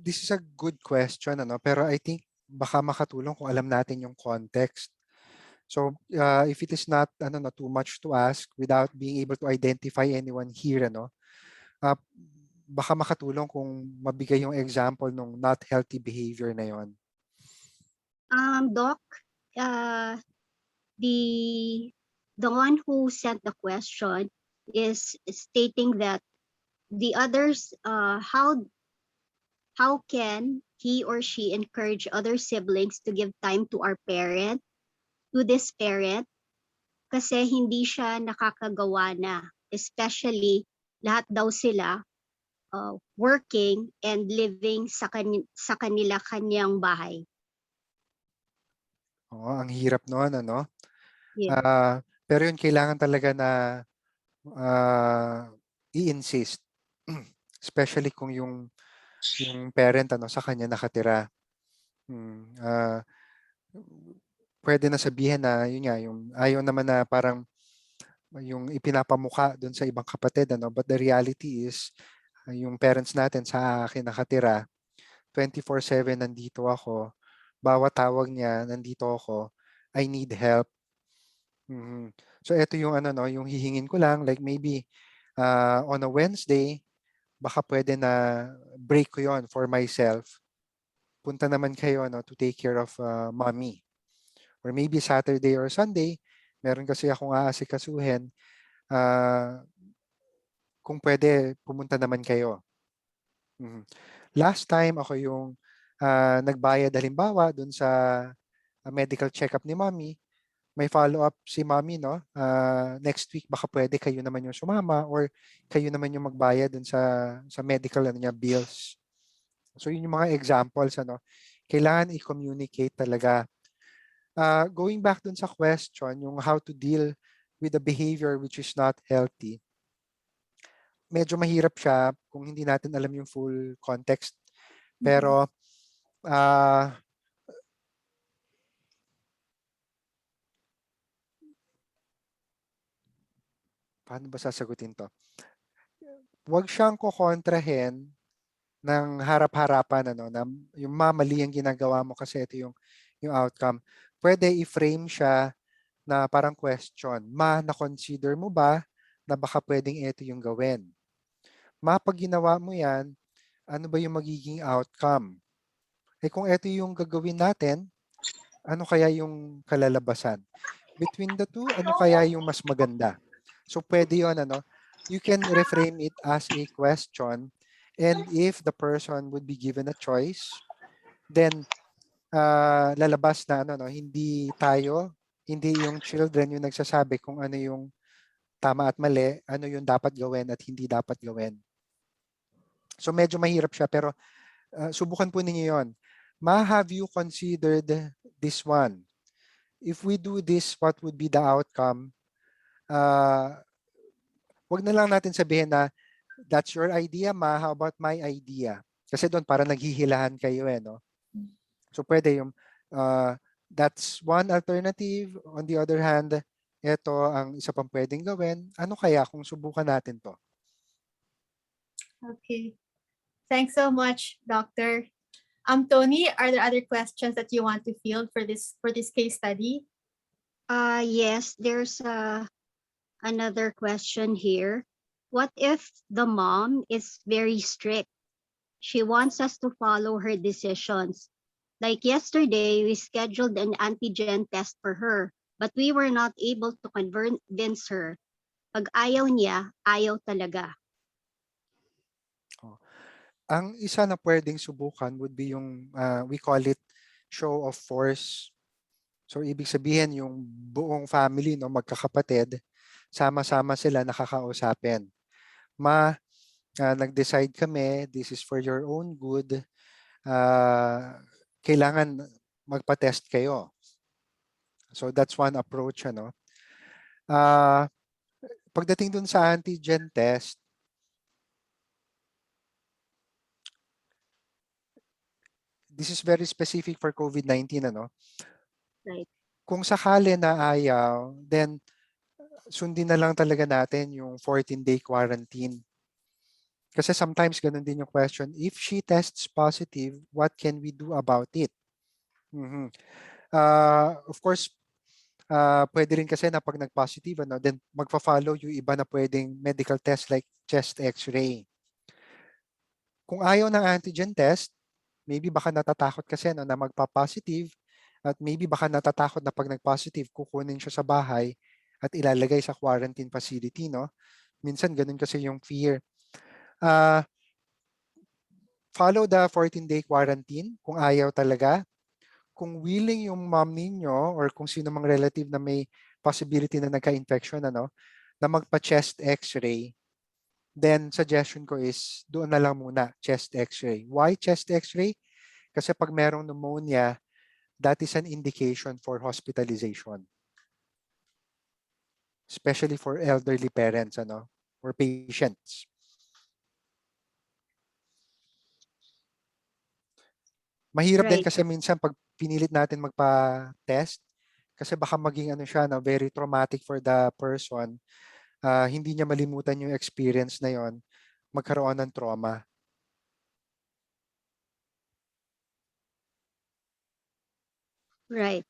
This is a good question, ano? Pero I think baka makatulong kung alam natin yung context. So, if it is not too much to ask without being able to identify anyone here, baka makatulong kung mabigay yung example ng not healthy behavior na yon. Doc, the one who sent the question is stating that the others, how can he or she encourage other siblings to give time to this parent, kasi hindi siya nakakagawa na, especially lahat daw sila working and living sa kanyang bahay. Oo, ang hirap noon, ano? Yeah. Pero yun, kailangan talaga na i-insist. Especially kung yung parent sa kanya nakatira. Pwede na sabihin na yun nga, yung ayaw naman na parang yung ipinapamuka doon sa ibang kapatid, but the reality is yung parents natin sa akin nakatira, 24/7 nandito ako, bawat tawag niya nandito ako, I need help. So ito yung yung hihingin ko lang, like maybe on a Wednesday, baka pwede na break ko yon for myself. Punta naman kayo to take care of mommy. Or maybe Saturday or Sunday, meron kasi akong aasikasuhin. Kung pwede, pumunta naman kayo. Last time ako yung nagbayad halimbawa dun sa medical check-up ni mommy, may follow-up si mommy, no? Next week baka pwede kayo naman yung sumama or kayo naman yung magbayad dun sa medical ano niya, bills. So yun yung mga examples, ano? Kailangan i-communicate talaga. Going back dun sa question, yung how to deal with the behavior which is not healthy, medyo mahirap siya kung hindi natin alam yung full context. Pero paano ba sasagutin to? Huwag siyang kukontrahin ng harap-harapan, ano, na yung mali ang ginagawa mo kasi ito yung outcome. Pwede i-frame siya na parang question. Na-consider mo ba na baka pwedeng ito yung gawin? Pag ginawa mo yan, ano ba yung magiging outcome? Kung ito yung gagawin natin, ano kaya yung kalalabasan? Between the two, ano kaya yung mas maganda? So pwede yun, ano? You can reframe it as a question, and if the person would be given a choice, then lalabas na ano, no, hindi yung children yung nagsasabi kung ano yung tama at mali, ano yung dapat gawin at hindi dapat gawin. So medyo mahirap siya, pero subukan po ninyo yon. Have you considered this one? If we do this, what would be the outcome? Wag na lang natin sabihin na that's your idea, how about my idea? Kasi doon para naghihilahan kayo no? So pwede yung that's one alternative. On the other hand, ito ang isa pang pwedeng gawin. Ano kaya kung subukan natin to? Okay. Thanks so much, Doctor. Tony, are there other questions that you want to field for this case study? Yes, there's another question here. What if the mom is very strict? She wants us to follow her decisions. Like yesterday, we scheduled an antigen test for her, but we were not able to convince her. Pag ayaw niya, ayaw talaga. Ang isa na pwedeng subukan would be yung, we call it show of force. So ibig sabihin yung buong family, no, magkakapatid, sama-sama sila nakakausapin. Nag-decide kami, this is for your own good. Kailangan magpa-test kayo. So that's one approach, ano. Pagdating dun sa antigen test, this is very specific for COVID-19, ano. Right. Kung sakali na ayaw, then sundin na lang talaga natin yung 14-day quarantine. Kasi sometimes ganun din yung question, if she tests positive, what can we do about it? Of course, pwede rin kasi na pag nag-positive, ano, then magpa-follow yung iba na pwedeng medical test like chest x-ray. Kung ayaw ng antigen test, maybe baka natatakot kasi no, na magpa-positive, at maybe baka natatakot na pag nag-positive, kukunin siya sa bahay at ilalagay sa quarantine facility, no? Minsan ganun kasi yung fear. Follow the 14-day quarantine kung ayaw talaga. Kung willing yung mom ninyo or kung sino mang relative na may possibility na nagka-infection, ano, na magpa-chest x-ray, then suggestion ko is doon na lang muna, chest x-ray. Why chest x-ray? Kasi pag merong pneumonia, that is an indication for hospitalization. Especially for elderly parents, ano, or patients. Mahirap din kasi minsan pag pinilit natin magpa-test, kasi baka maging ano siya, no, very traumatic for the person. Hindi niya malimutan yung experience na yon, magkaroon ng trauma. Right.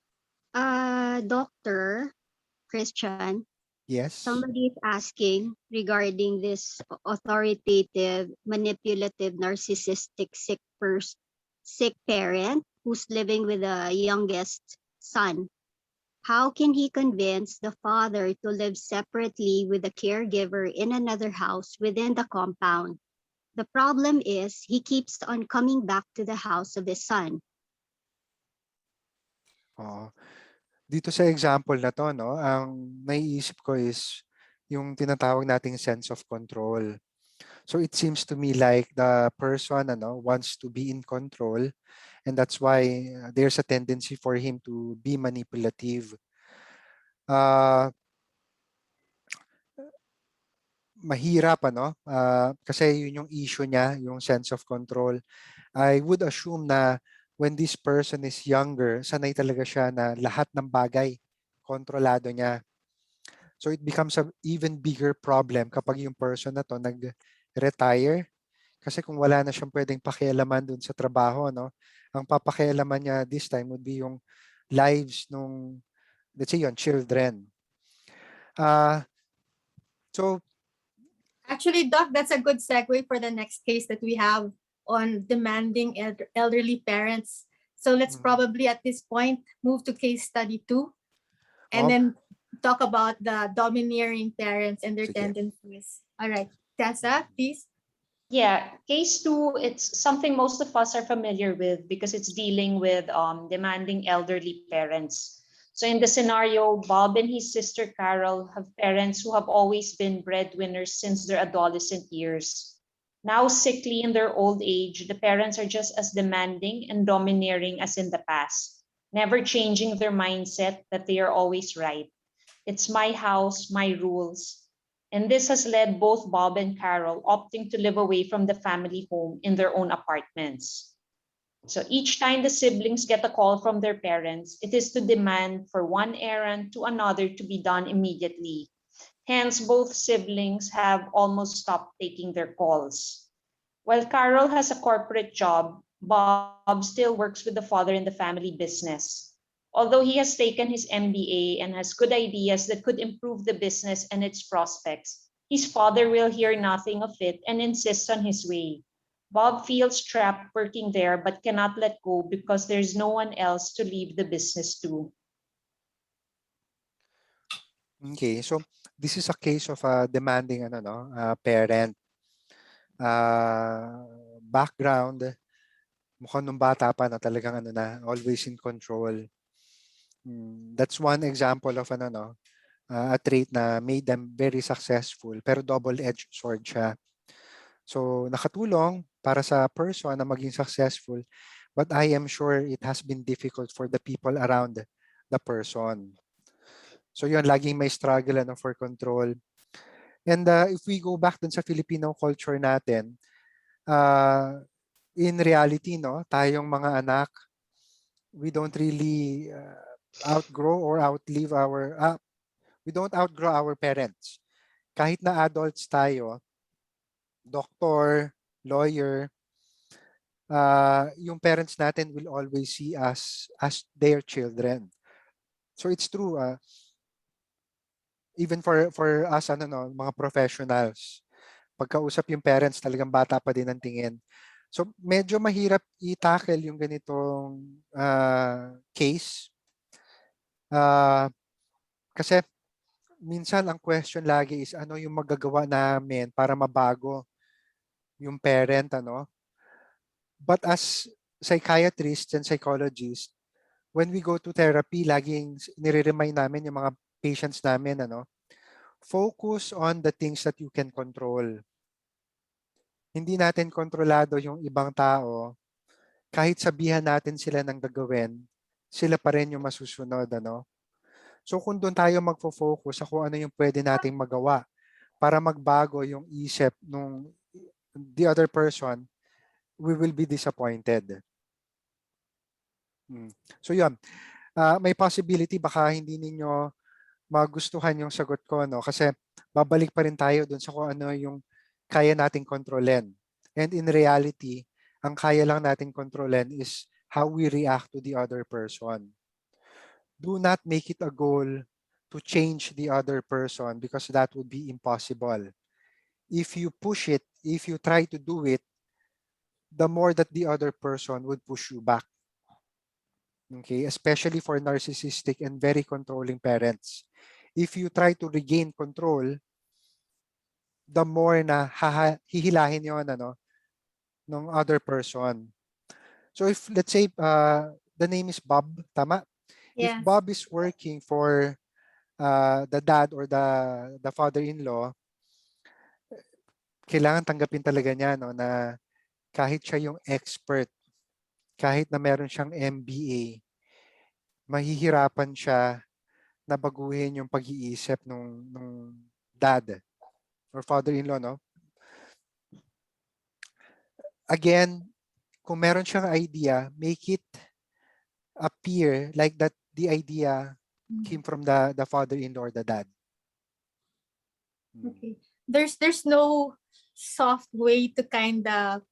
Dr. Christian, Yes. somebody is asking regarding this authoritative, manipulative, narcissistic sick parent who's living with the youngest son. How can he convince the father to live separately with the caregiver in another house within the compound? The problem is he keeps on coming back to the house of his son. Dito sa example na to, no, ang naiisip ko is yung tinatawag nating sense of control. So it seems to me like the person wants to be in control, and that's why there's a tendency for him to be manipulative. Mahirap kasi yun yung issue niya, yung sense of control. I would assume na when this person is younger, sanay talaga siya na lahat ng bagay kontrolado niya. So it becomes an even bigger problem kapag yung person na to nag-retire. Kasi kung wala na siyang pwedeng pakialaman dun sa trabaho, ang papakialaman niya this time would be yung lives nung, let's say, yung children. So actually, Doc, that's a good segue for the next case that we have on demanding elderly parents. So let's probably at this point move to case study 2 and then talk about the domineering parents and their tendencies. All right, Tessa, please. Yeah, case 2, it's something most of us are familiar with because it's dealing with demanding elderly parents. So in the scenario, Bob and his sister Carol have parents who have always been breadwinners since their adolescent years. Now sickly in their old age, the parents are just as demanding and domineering as in the past, never changing their mindset that they are always right. It's my house, my rules. And this has led both Bob and Carol opting to live away from the family home in their own apartments. So each time the siblings get a call from their parents, it is to demand for one errand to another to be done immediately. Hence, both siblings have almost stopped taking their calls. While Carol has a corporate job, Bob still works with the father in the family business. Although he has taken his MBA and has good ideas that could improve the business and its prospects, his father will hear nothing of it and insists on his way. Bob feels trapped working there but cannot let go because there's no one else to leave the business to. Okay, so this is a case of a demanding parent. Background, mukhang nung bata pa na talagang always in control. That's one example of a trait na made them very successful, pero double-edged sword siya. So nakatulong para sa person na maging successful, but I am sure it has been difficult for the people around the person. So yun, laging may struggle for control. And if we go back dun sa Filipino culture natin, in reality, tayong mga anak, we don't really outgrow or outlive we don't outgrow our parents. Kahit na adults tayo, doctor, lawyer, yung parents natin will always see us as their children. So it's true, even for us mga professionals, pagkausap yung parents, talagang bata pa din ang tingin. So medyo mahirap i-tackle yung ganitong case. Kasi minsan ang question lagi is ano yung magagawa namin para mabago yung parent, But as psychiatrists and psychologists, when we go to therapy, laging nire-remind namin yung mga patients namin, focus on the things that you can control. Hindi natin kontrolado yung ibang tao, kahit sabihan natin sila ng gagawin, sila pa rin yung masusunod, So kung doon tayo magfo-focus sa kung ano yung pwede nating magawa para magbago yung isip nung the other person, we will be disappointed. So yun, may possibility baka hindi ninyo magustuhan yung sagot ko, kasi babalik pa rin tayo doon sa kung ano yung kaya nating kontrolin. And in reality, ang kaya lang nating kontrolin is how we react to the other person. Do not make it a goal to change the other person because that would be impossible. If you push it, if you try to do it, the more that the other person would push you back. Okay, especially for narcissistic and very controlling parents. If you try to regain control, the more na hihilahin yon ng other person. So if let's say the name is Bob, tama? If Yes. Bob is working for the dad or the father-in-law, kailangan tanggapin talaga niya no, na kahit siya yung expert, kahit na meron siyang MBA, mahihirapan siya na baguhin yung pag-iisip nung dad or father-in-law, no? Again, kung meron siyang idea, make it appear like that the idea came from the father-in-law or the dad. Okay. There's no soft way to kind of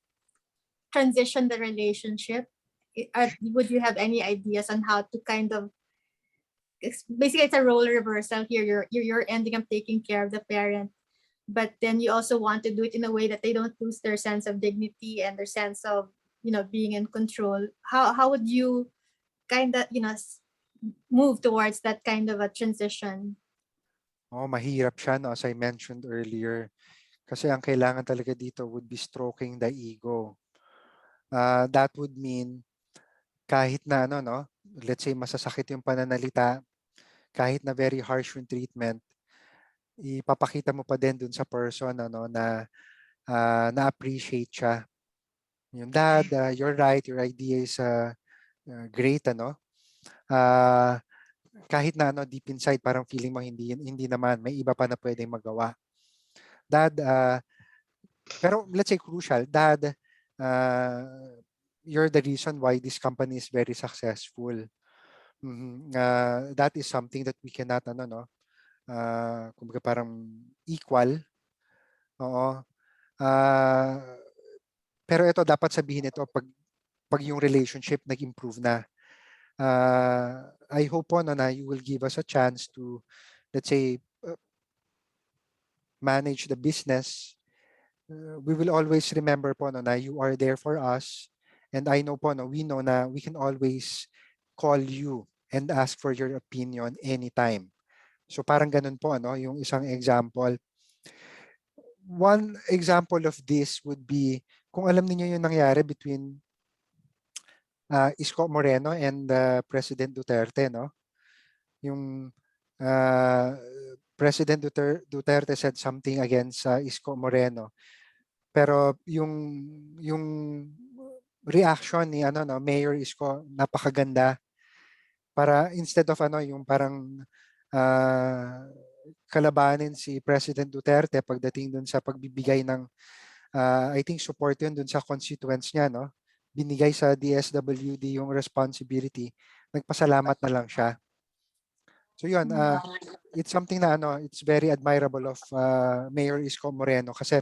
transition the relationship. Would you have any ideas on how to kind of basically it's a role reversal here. You're ending up taking care of the parent, but then you also want to do it in a way that they don't lose their sense of dignity and their sense of being in control. How would you kind of move towards that kind of a transition? Oh, mahirap siya, no, as I mentioned earlier. Kasi ang kailangan talaga dito would be stroking the ego. That would mean kahit na no, let's say masasakit yung pananalita, kahit na very harsh yung treatment, ipapakita mo pa din dun sa person na na-appreciate siya. Yung dad, you're right, your idea is great, kahit na deep inside parang feeling mo hindi naman, may iba pa na pwedeng magawa. Dad, pero let's say crucial, Dad, you're the reason why this company is very successful. That is something that we cannot kumbaga parang equal. Oo. Pero ito dapat sabihin ito pag yung relationship nag-improve na. I hope po na you will give us a chance to, let's say, manage the business. We will always remember po na you are there for us, and I know po we know na we can always call you and ask for your opinion anytime. So parang ganun po yung isang example. One example of this would be kung alam niyo yung nangyari between Isko Moreno and President Duterte, no? Yung President Duterte said something against Isko Moreno. Pero yung reaction ni Mayor Isko napakaganda. Para instead of yung parang kalabanin si President Duterte pagdating dun sa pagbibigay ng I think support yun dun sa constituents niya, no? Binigay sa DSWD yung responsibility. Nagpasalamat na lang siya. So yun, it's something na it's very admirable of Mayor Isko Moreno kasi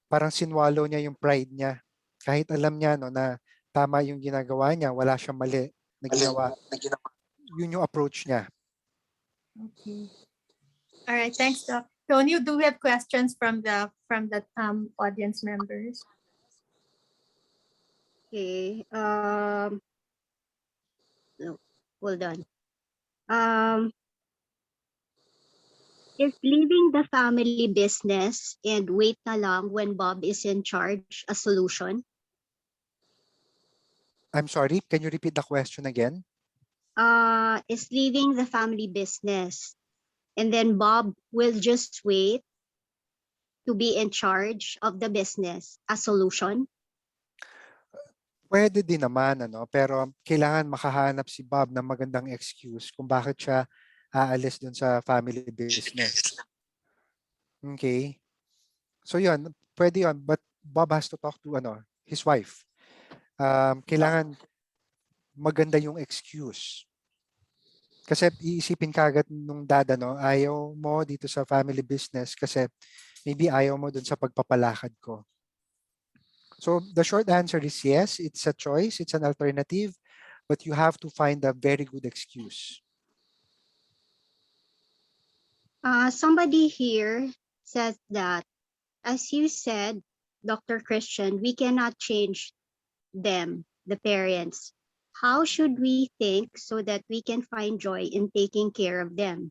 parang sinwallow niya yung pride niya. Kahit alam niya na tama yung ginagawa niya, wala siyang mali na ginawa. Yun yung approach niya. Okay. All right, thanks, Doc. Tony, do we have questions from the audience members? Okay. No, hold on. Is leaving the family business and wait na lang when Bob is in charge a solution? I'm sorry, can you repeat the question again? Is leaving the family business and then Bob will just wait to be in charge of the business a solution? Pwede din naman, pero kailangan makahanap si Bob ng magandang excuse kung bakit siya aalis dun sa family business. Okay? So yun, pwede yun, but Bob has to talk to his wife. Kailangan maganda yung excuse. Kasi iisipin kagad nung dad, ayaw mo dito sa family business kasi maybe ayaw mo dun sa pagpapalakad ko. So the short answer is yes, it's a choice, it's an alternative, but you have to find a very good excuse. Somebody here says that, as you said, Dr. Christian, we cannot change them, the parents. How should we think so that we can find joy in taking care of them?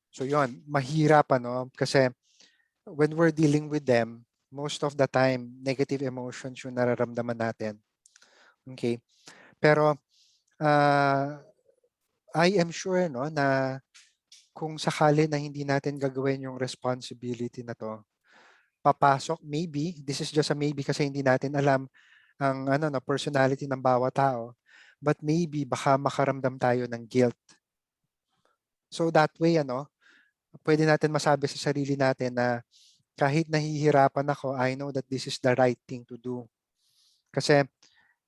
So yun, mahirap kasi when we're dealing with them, Most of the time, negative emotions yung nararamdaman natin. Okay? Pero I am sure no, na kung sakali na hindi natin gagawin yung responsibility na to, papasok, maybe, this is just a maybe kasi hindi natin alam ang na personality ng bawat tao, but maybe baka makaramdam tayo ng guilt. So that way, pwede natin masabi sa sarili natin na kahit nahihirapan ako, I know that this is the right thing to do. Kasi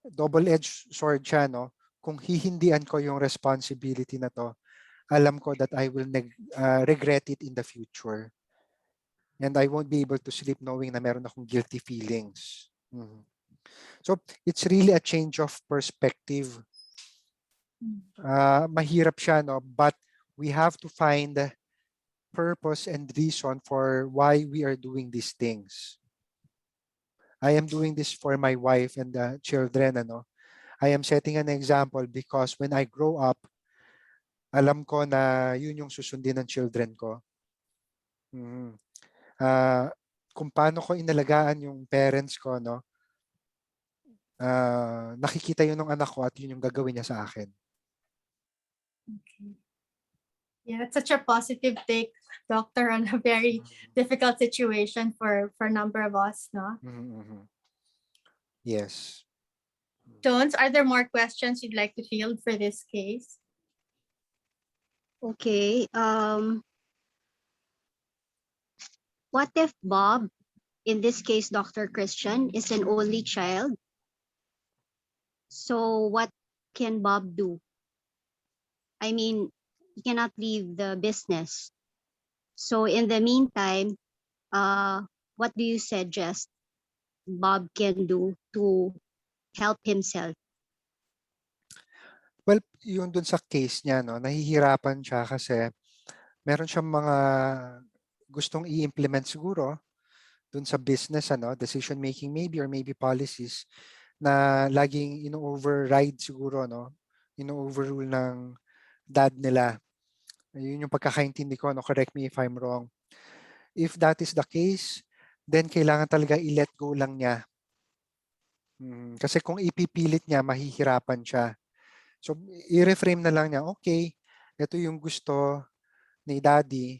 double-edged sword siya, no? Kung hihindian ko yung responsibility na to, alam ko that I will regret it in the future. And I won't be able to sleep knowing na meron akong guilty feelings. So, it's really a change of perspective. Mahirap siya, no? But we have to find purpose and reason for why we are doing these things. I am doing this for my wife and the children, I am setting an example because when I grow up, alam ko na yun yung susundin ng children ko. Kung paano ko inalagaan yung parents ko, nakikita yun ng anak ko at yun yung gagawin niya sa akin. Okay. Yeah, that's such a positive take, Doctor, on a very difficult situation for a number of us, no? Yes. Jones, are there more questions you'd like to field for this case? Okay. What if Bob, in this case, Dr. Christian, is an only child? So what can Bob do? I mean, he cannot leave the business. So in the meantime, what do you suggest Bob can do to help himself? Well, yun dun sa case niya, nahihirapan siya kasi meron siyang mga gustong i-implement siguro dun sa business, decision making maybe or maybe policies na laging ino-override siguro, ino-overrule ng dad nila. Yun yung pagkakaintindi ko, correct me if I'm wrong. If that is the case, then kailangan talaga i-let go lang niya. Kasi kung ipipilit niya, mahihirapan siya. So, i-reframe na lang niya, okay, ito yung gusto ni daddy,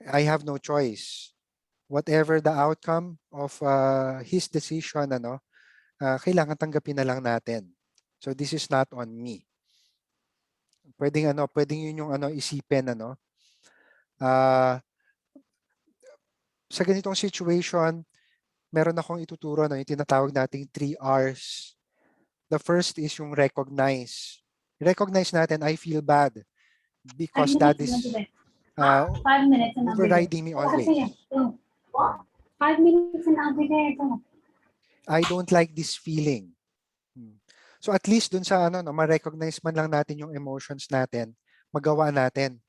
I have no choice. Whatever the outcome of his decision, kailangan tanggapin na lang natin. So, this is not on me. Pwedeng yun yung isipin, sa ganitong situation, meron akong ituturo yung tinatawag nating 3 R's. The first is yung recognize. Recognize natin, I feel bad because that is 5 minutes and overriding me always. 5 minutes and I'll be there. I don't like this feeling. So at least dun sa ma-recognize man lang natin yung emotions natin, magawa natin.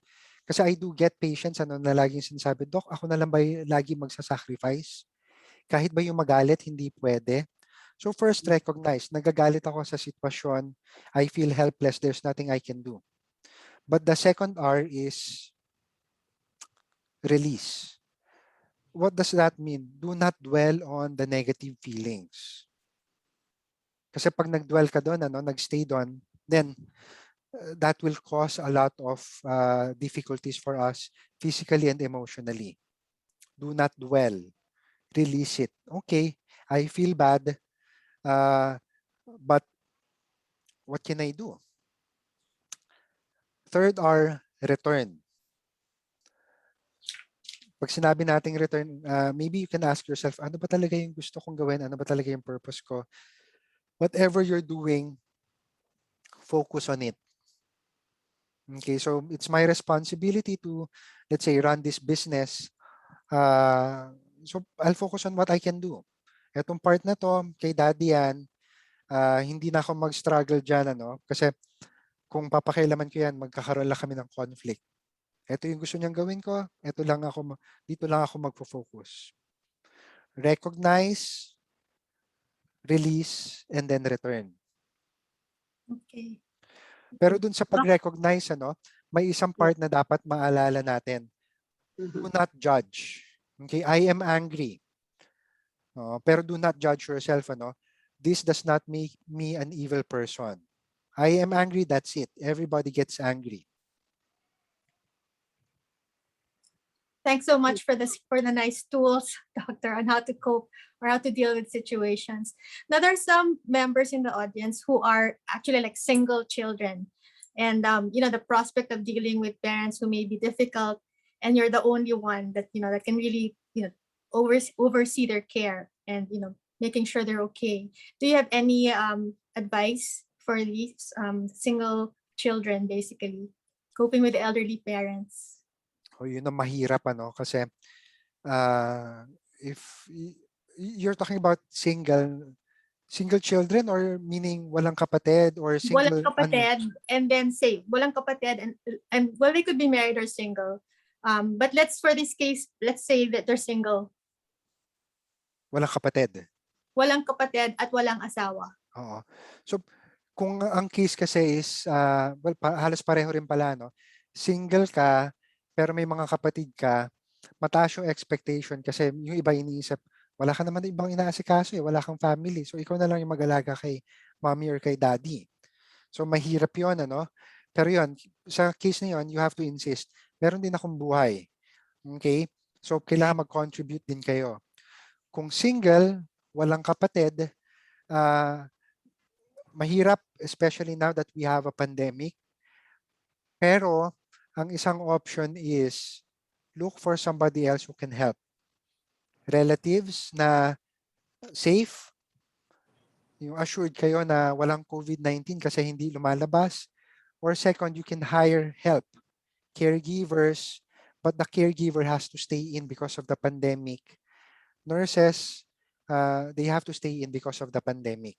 Kasi I do get patients na laging sinasabi, Doc, ako na lang ba lagi magsasacrifice? Kahit ba yung magalit, hindi pwede. So first, recognize, nagagalit ako sa sitwasyon, I feel helpless, there's nothing I can do. But the second R is release. What does that mean? Do not dwell on the negative feelings. Kasi pag nag-dwell ka doon, nag-stay doon, then that will cause a lot of difficulties for us physically and emotionally. Do not dwell. Release it. Okay, I feel bad, but what can I do? Third are return. Pag sinabi nating return, maybe you can ask yourself, ano ba talaga yung gusto kong gawin? Ano ba talaga yung purpose ko? Whatever you're doing, focus on it. Okay, so it's my responsibility to, let's say, run this business. So I'll focus on what I can do. Etong part na to, kay daddy yan, hindi na ako mag-struggle dyan, kasi kung papakailaman ko yan, magkakaroon lang kami ng conflict. Ito yung gusto niyang gawin ko, dito lang ako magfo-focus. Recognize, release, and then return. Okay. Pero dun sa pag-recognize, may isang part na dapat maalala natin. Do not judge. Okay, I am angry. Pero do not judge yourself, ano? This does not make me an evil person. I am angry, that's it. Everybody gets angry. Thanks so much for the nice tools, Doctor, on how to cope or how to deal with situations. Now, there are some members in the audience who are actually like single children, and the prospect of dealing with parents who may be difficult, and you're the only one that that can really oversee their care and making sure they're okay. Do you have any advice for these single children, basically coping with the elderly parents? Yun ang mahirap, ano? Kasi if you're talking about single children, or meaning walang kapatid, or single Walang kapatid, and then say walang kapatid, and well, they could be married or single. But for this case, let's say that they're single. walang kapatid. Walang kapatid at walang asawa. Oo. So kung ang case kasi is halos pareho rin pala, no? Single ka pero may mga kapatid ka, mataas yung expectation kasi yung iba iniisip, wala ka naman ibang inaasikaso, wala kang family. So ikaw na lang yung mag-alaga kay mommy or kay daddy. So mahirap 'yon, ano? Pero 'yon, sa case na 'yon, you have to insist. Meron din akong buhay. Okay? So kailangan mag-contribute din kayo. Kung single, walang kapatid, mahirap, especially now that we have a pandemic. Pero ang isang option is look for somebody else who can help. Relatives na safe, yung assured kayo na walang COVID-19 kasi hindi lumalabas. Or second, you can hire help, caregivers, but the caregiver has to stay in because of the pandemic. Nurses, they have to stay in because of the pandemic.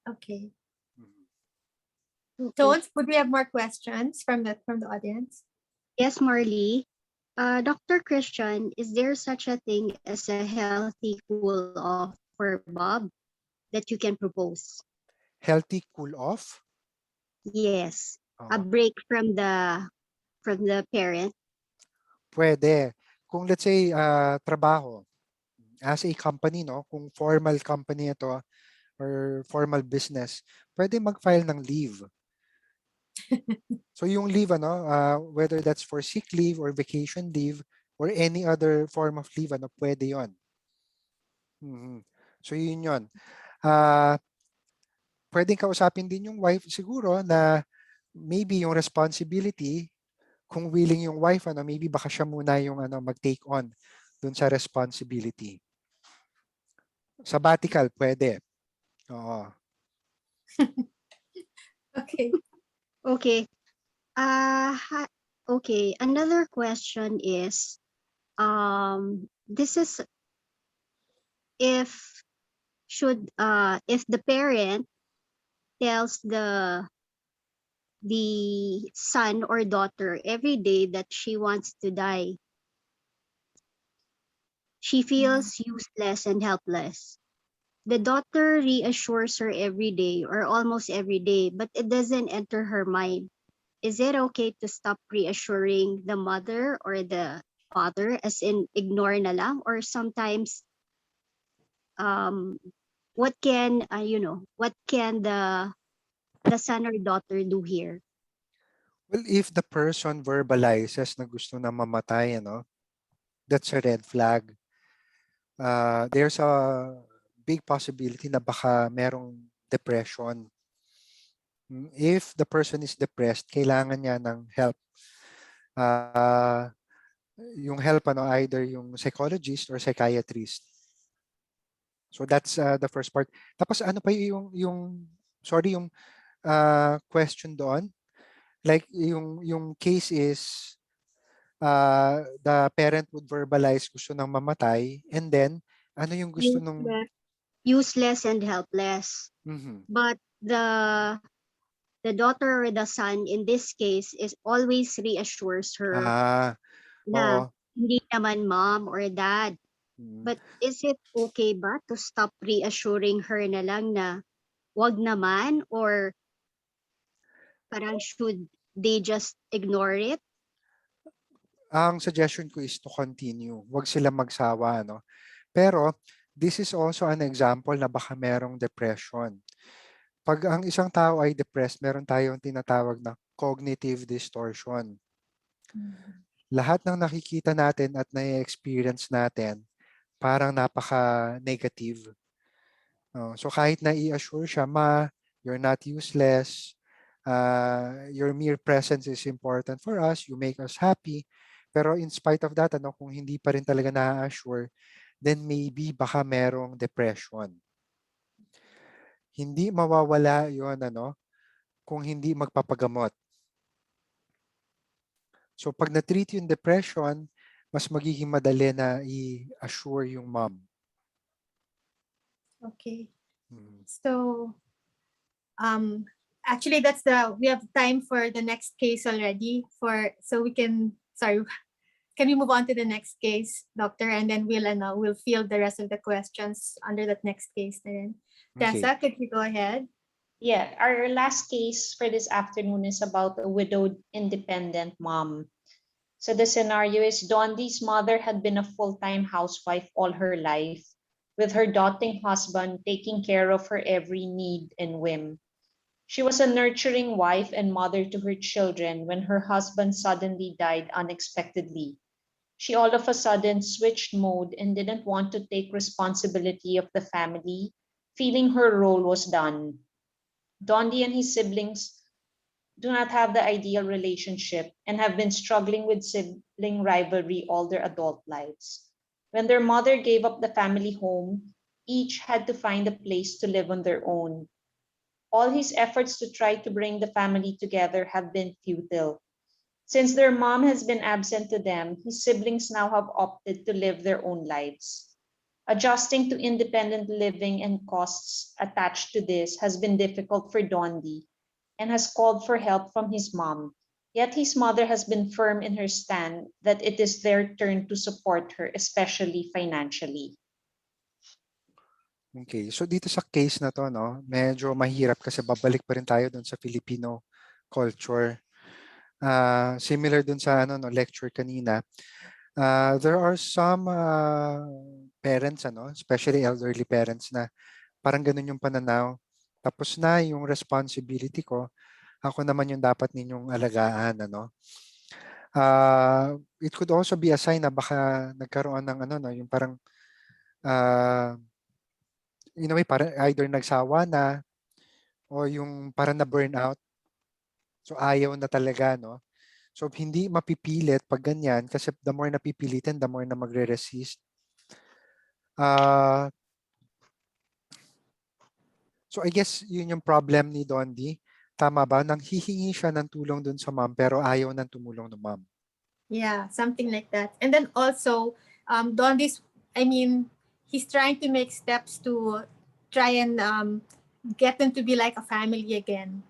Okay. So, would we have more questions from the audience? Yes, Marley. Dr. Christian, is there such a thing as a healthy cool off for Bob that you can propose? Healthy cool off? Yes. A break from the parent. Pwede. Kung let's say trabaho as a company, no, kung formal company ito or formal business, pwede mag-file ng leave. So yung leave, whether that's for sick leave or vacation leave or any other form of leave, pwede yon. So yun yun. Pwedeng kausapin din yung wife siguro na maybe yung responsibility, kung willing yung wife, maybe baka siya muna yung mag-take on dun sa responsibility. Sabbatical, pwede. Oo. Okay. Okay. Okay. Another question is, this is if the parent tells the son or daughter every day that she wants to die, she feels useless and helpless. The daughter reassures her every day or almost every day, but it doesn't enter her mind. Is it okay to stop reassuring the mother or the father, as in ignore na lang? Or sometimes, what can the son or daughter do here? Well, if the person verbalizes na gusto na mamatay, that's a red flag. There's a big possibility na baka merong depression. If the person is depressed, kailangan niya ng help. Yung help, either yung psychologist or psychiatrist. So that's the first part. Tapos ano pa yung question doon? Like yung case is the parent would verbalize gusto nang mamatay, and then ano yung gusto nung useless and helpless. But the daughter or the son in this case is always reassures her na hindi naman mom or dad. But is it okay ba to stop reassuring her na lang na wag naman, or parang should they just ignore it? ang suggestion ko is to continue. Huwag sila magsawa, no? Pero this is also an example na baka merong depression. Pag ang isang tao ay depressed, meron tayong tinatawag na cognitive distortion. Lahat ng nakikita natin at na-experience natin, parang napaka-negative. So kahit na i-assure siya, you're not useless, your mere presence is important for us, you make us happy. Pero in spite of that, kung hindi pa rin talaga na-assure, then maybe baka merong depression. Hindi mawawala yun, kung hindi magpapagamot. So pag na-treat yung depression, mas magiging madali na i-assure yung mom. Okay. So, actually, we have time for the next case already. Can we move on to the next case, Doctor? And then we'll field the rest of the questions under that next case. Then, Tessa, could you go ahead? Yeah, our last case for this afternoon is about a widowed independent mom. So the scenario is Dondi's mother had been a full-time housewife all her life, with her doting husband taking care of her every need and whim. She was a nurturing wife and mother to her children when her husband suddenly died unexpectedly. She all of a sudden switched mode and didn't want to take responsibility of the family, feeling her role was done. Dondi and his siblings do not have the ideal relationship and have been struggling with sibling rivalry all their adult lives. When their mother gave up the family home, each had to find a place to live on their own. All his efforts to try to bring the family together have been futile. Since their mom has been absent to them, his siblings now have opted to live their own lives. Adjusting to independent living and costs attached to this has been difficult for Dondi and has called for help from his mom. Yet his mother has been firm in her stand that it is their turn to support her, especially financially. Okay, so dito sa case na to, medyo mahirap kasi babalik pa rin tayo dun sa Filipino culture. Similar dun sa lecture kanina. There are some parents, especially elderly parents na parang ganun yung pananaw. Tapos na yung responsibility ko, ako naman yung dapat ninyong alagaan, it could also be a sign na baka nagkaroon ng yung parang in a way parang either nagsawa na o yung parang na burnout. So ayaw na talaga, So hindi mapipilit pag ganyan kasi the more napipilitin, the more na magre-resist. So I guess yun yung problem ni Dondi. Tama ba? Nang hihingi siya ng tulong dun sa mom pero ayaw nang tumulong ng mom. Yeah, something like that. And then also, he's trying to make steps to try and get them to be like a family again.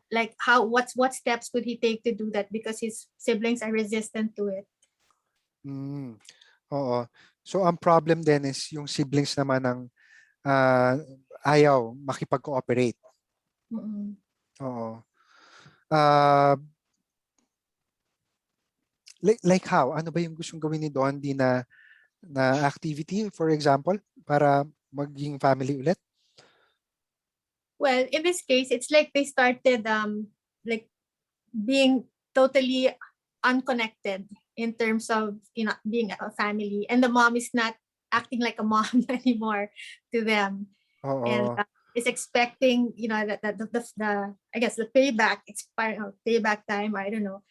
Like what steps could he take to do that because his siblings are resistant to it? Oo. So ang problem din is yung siblings naman ng ayaw makipag-cooperate. Oo. Like how? Ano ba yung gustong gawin ni Dondi na activity, for example, para maging family ulit? Well, in this case, it's like they started like being totally unconnected in terms of being a family, and the mom is not acting like a mom anymore to them, and is expecting that the I guess the payback time, I don't know.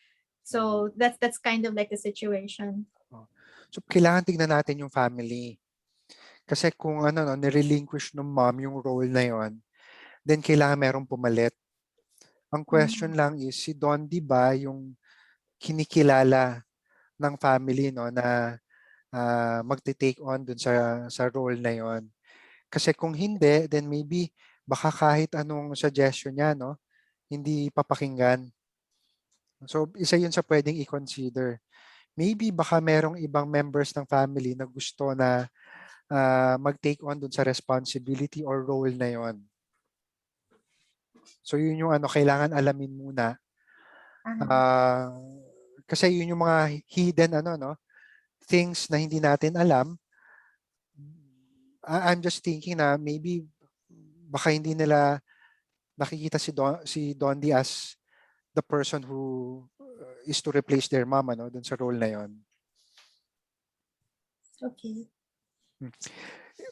So that's kind of like the situation. So kailangan tingnan natin yung family. Kasi kung nirelinquish ng mom yung role na yon, then kailangan merong pumalit. Ang question lang is, si Dondi ba yung kinikilala ng family na magte-take on dun sa role na yon? Kasi kung hindi, then maybe baka kahit anong suggestion niya, hindi papakinggan. So isa yun sa pwedeng i-consider. Maybe baka merong ibang members ng family na gusto na mag-take on dun sa responsibility or role na yon. So yun yung kailangan alamin muna. kasi yun yung mga hidden things na hindi natin alam. I'm just thinking na maybe baka hindi nila nakikita si Dondi as the person who is to replace their mom dun sa role na yon. Okay.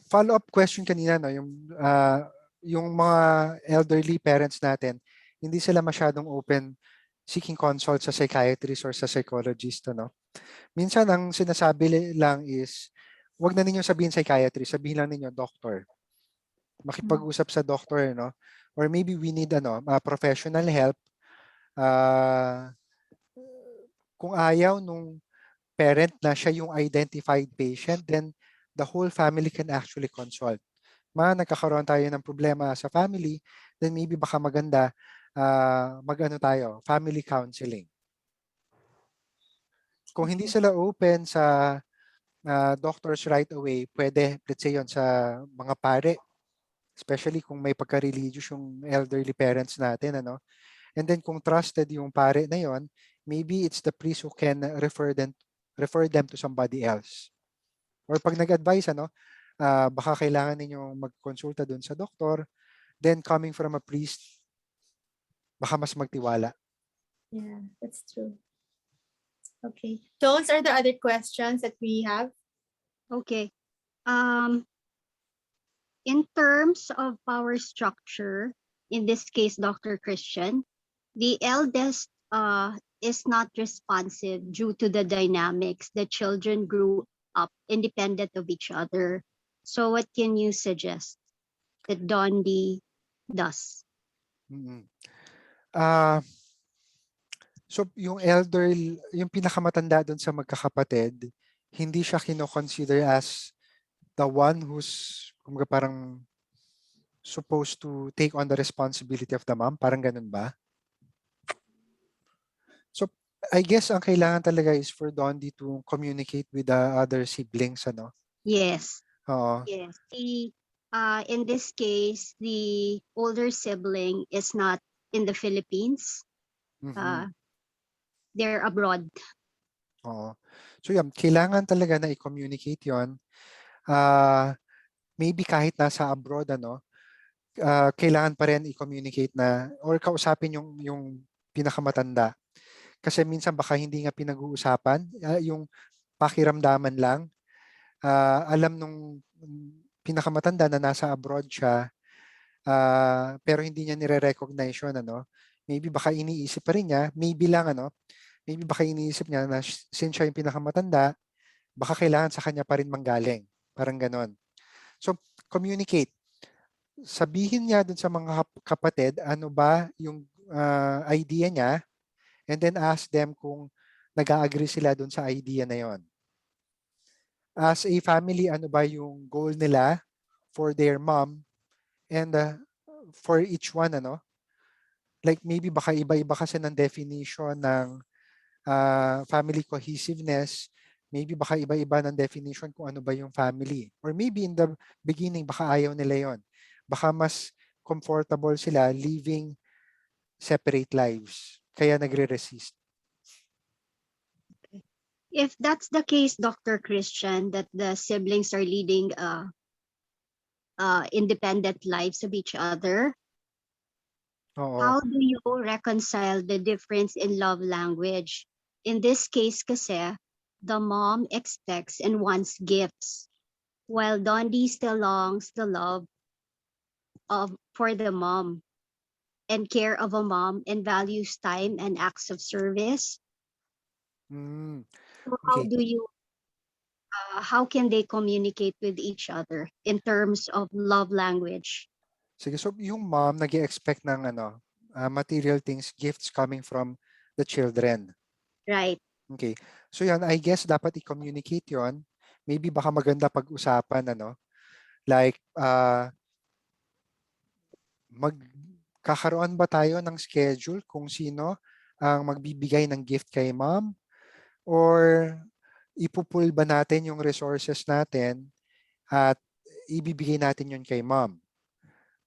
Follow-up question kanina yung mga elderly parents natin, hindi sila masyadong open seeking consult sa psychiatrist or sa psychologist Minsan ang sinasabi lang is wag na ninyo sabihin psychiatrist, sabihin lang ninyo doctor. Makipag-usap sa doctor or maybe we need professional help. Kung ayaw nung parent na siya yung identified patient, then the whole family can actually consult. Nagkakaroon tayo ng problema sa family, then maybe baka maganda family counseling. Kung hindi sila open sa doctors right away, pwede, let's say yon sa mga pare, especially kung may pagka-religious yung elderly parents natin, And then kung trusted yung pare na yon, maybe it's the priest who can refer them to somebody else. Or pag nag-advise, baka kailangan ninyong magkonsulta dun sa doktor, then coming from a priest, baka mas magtiwala. Yeah, that's true. Okay. Those are the other questions that we have. Okay. In terms of power structure, in this case, Dr. Christian, the eldest is not responsive due to the dynamics. The children grew up independent of each other. So what can you suggest that Dondi does? So yung yung pinakamatanda doon sa magkakapatid, hindi siya kino-consider as the one who's parang supposed to take on the responsibility of the mom? Parang ganun ba? So I guess ang kailangan talaga is for Dondi to communicate with the other siblings, Yes. Oo. Yes. In this case, the older sibling is not in the Philippines. They're abroad. Oo. So yan, kailangan talaga na i-communicate yon. Maybe kahit nasa abroad, kailangan pa rin i-communicate na or kausapin yung pinakamatanda. Kasi minsan baka hindi nga pinag-uusapan, yung pakiramdaman lang. Alam nung pinakamatanda na nasa abroad siya, pero hindi niya nire-recognize yun, Maybe baka iniisip pa rin niya, maybe baka iniisip niya na since siya yung pinakamatanda, baka kailangan sa kanya pa rin manggaling. Parang ganon. So, communicate. Sabihin niya dun sa mga kapatid, ano ba yung idea niya, and then ask them kung nag-agree sila dun sa idea na yon. As a family, ano ba yung goal nila for their mom and for each one, Like maybe baka iba-iba kasi ng definition ng family cohesiveness. Maybe baka iba-iba ng definition kung ano ba yung family. Or maybe in the beginning, baka ayaw nila yon. Baka mas comfortable sila living separate lives. Kaya nagre-resist. If that's the case, Dr. Christian, that the siblings are leading independent lives of each other, how do you reconcile the difference in love language? In this case kasi, the mom expects and wants gifts, while Dondi still longs the love for the mom and care of a mom and values time and acts of service. So how can they communicate with each other in terms of love language? Sige, so yung mom nag-expect ng material things, gifts coming from the children. Right. Okay. So yan, I guess dapat i-communicate yon. Maybe baka maganda pag-usapan, like, magkakaroon ba tayo ng schedule kung sino ang magbibigay ng gift kay mom? Or ipupul ba natin yung resources natin at ibibigay natin yun kay mom?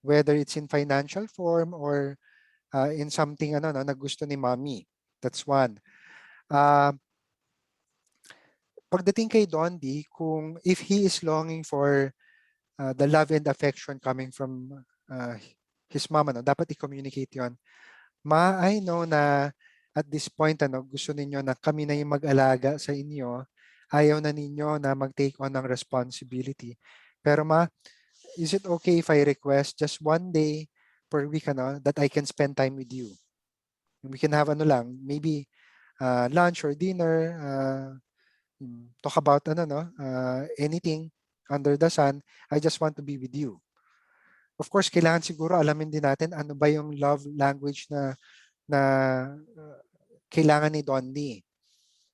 Whether it's in financial form or in something na gusto ni mommy. That's one. Pagdating kay Dondi, kung if he is longing for the love and affection coming from his mom, dapat i-communicate yon. Ma, I know na at this point, gusto ninyo na kami na yung mag-alaga sa inyo. Ayaw na ninyo na mag-take on ng responsibility. Pero ma, is it okay if I request just one day per week that I can spend time with you? We can have maybe lunch or dinner, talk about anything under the sun. I just want to be with you. Of course, kailangan siguro alamin din natin ano ba yung love language na kailangan ni Donnie.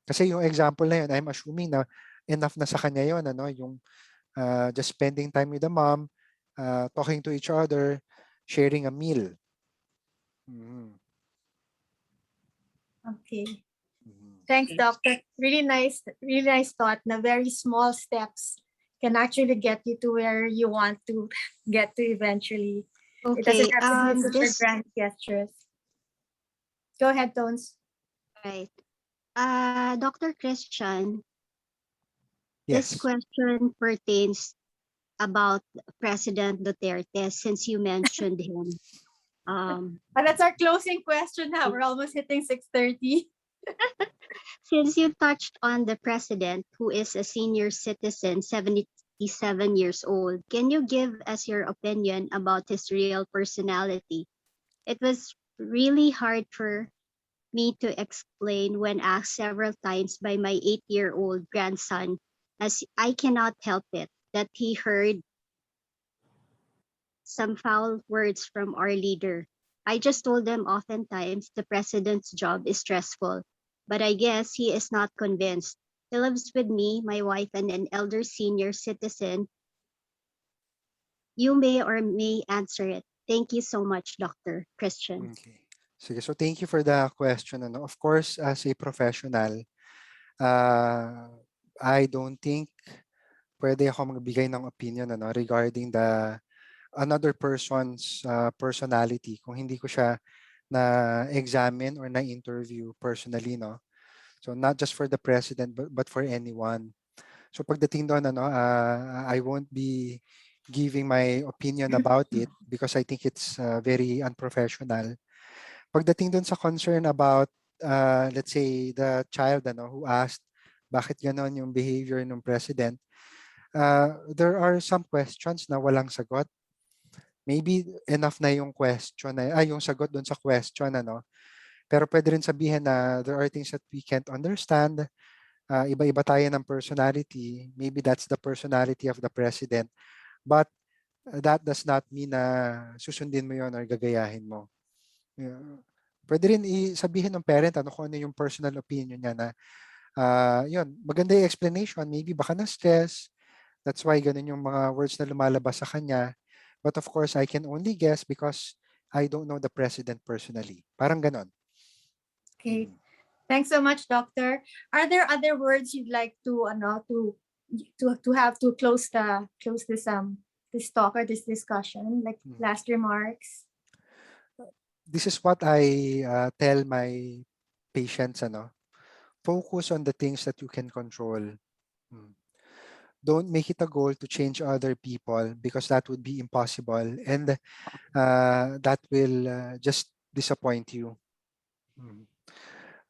Kasi yung example na yun, I'm assuming na enough na sa kanya yun, yung just spending time with the mom, talking to each other, sharing a meal. Okay. Thanks, Doctor. Really nice thought na very small steps can actually get you to where you want to get to eventually. It doesn't have to be super grand gestures. Go ahead, Tones. Right. Dr. Christian, Yes. this question pertains about President Duterte, since you mentioned him. But that's our closing question now. We're almost hitting 6:30. Since you touched on the president, who is a senior citizen, 77 years old, can you give us your opinion about his real personality? It was really hard for me to explain when asked several times by my 8-year-old grandson, as I cannot help it, that he heard some foul words from our leader. I just told them oftentimes the president's job is stressful, but I guess he is not convinced. He lives with me, my wife, and an elder senior citizen. You may or may answer it. Thank you so much, Dr. Christian. Okay. Sige, so thank you for the question. Of course, as a professional, I don't think pwede ako magbigay ng opinion regarding another person's personality kung hindi ko siya na-examine or na-interview personally, So not just for the president but for anyone. So pagdating doon I won't be giving my opinion about it because I think it's very unprofessional. Pagdating doon sa concern about let's say the child who asked bakit ganon yung behavior ng president, there are some questions na walang sagot. Maybe enough na yung question yung sagot doon sa question pero pwede rin sabihin na there are things that we can't understand. Iba-iba tayo ng personality. Maybe that's the personality of the president. But that does not mean na susundin mo yon or gagayahin mo. Pwede rin sabihin ng parent kung ano yung personal opinion niya na yun, maganda yung explanation. Maybe baka na-stress. That's why ganun yung mga words na lumalabas sa kanya. But of course, I can only guess because I don't know the president personally. Parang ganon. Okay. Thanks so much, Doctor. Are there other words you'd like to have to close this talk or this discussion, like last remarks? This is what I tell my patients, focus on the things that you can control. Don't make it a goal to change other people because that would be impossible and that will just disappoint you.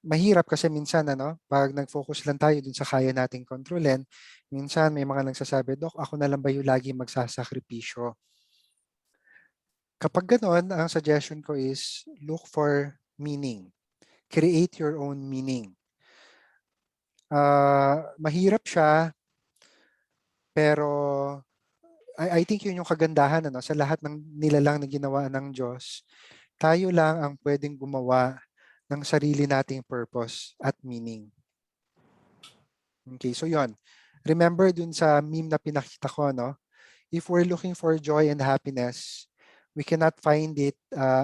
Mahirap kasi minsan pag nag-focus lang tayo dun sa kaya nating kontrolin, minsan may mga nagsasabi, Dok, ako na lang ba yung lagi magsasakripisyo? Kapag ganon, ang suggestion ko is look for meaning. Create your own meaning. Mahirap siya, pero I think yun yung kagandahan sa lahat ng nilalang na ginawa ng Diyos. Tayo lang ang pwedeng gumawa ng sarili nating purpose at meaning. Okay, so yun. Remember dun sa meme na pinakita ko, if we're looking for joy and happiness, we cannot find it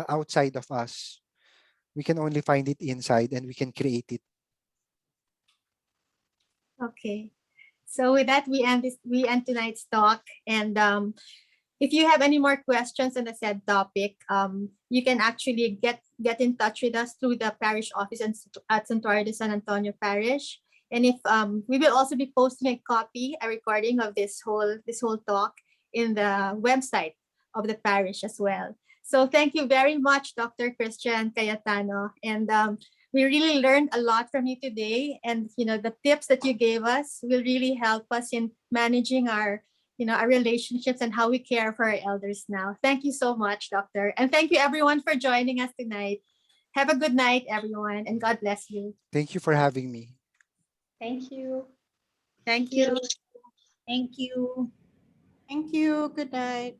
outside of us. We can only find it inside and we can create it. Okay. So with that, we end tonight's talk. And if you have any more questions on the said topic, you can actually get in touch with us through the parish office at Santuario de San Antonio Parish. And if we will also be posting a recording of this whole talk in the website of the parish as well. So thank you very much, Dr. Christian Cayetano. And we really learned a lot from you today. And the tips that you gave us will really help us in managing our relationships and how we care for our elders now. Thank you so much, Doctor. And thank you everyone for joining us tonight. Have a good night, everyone, and God bless you. Thank you for having me. Thank you. Thank you. Thank you. Thank you. Good night.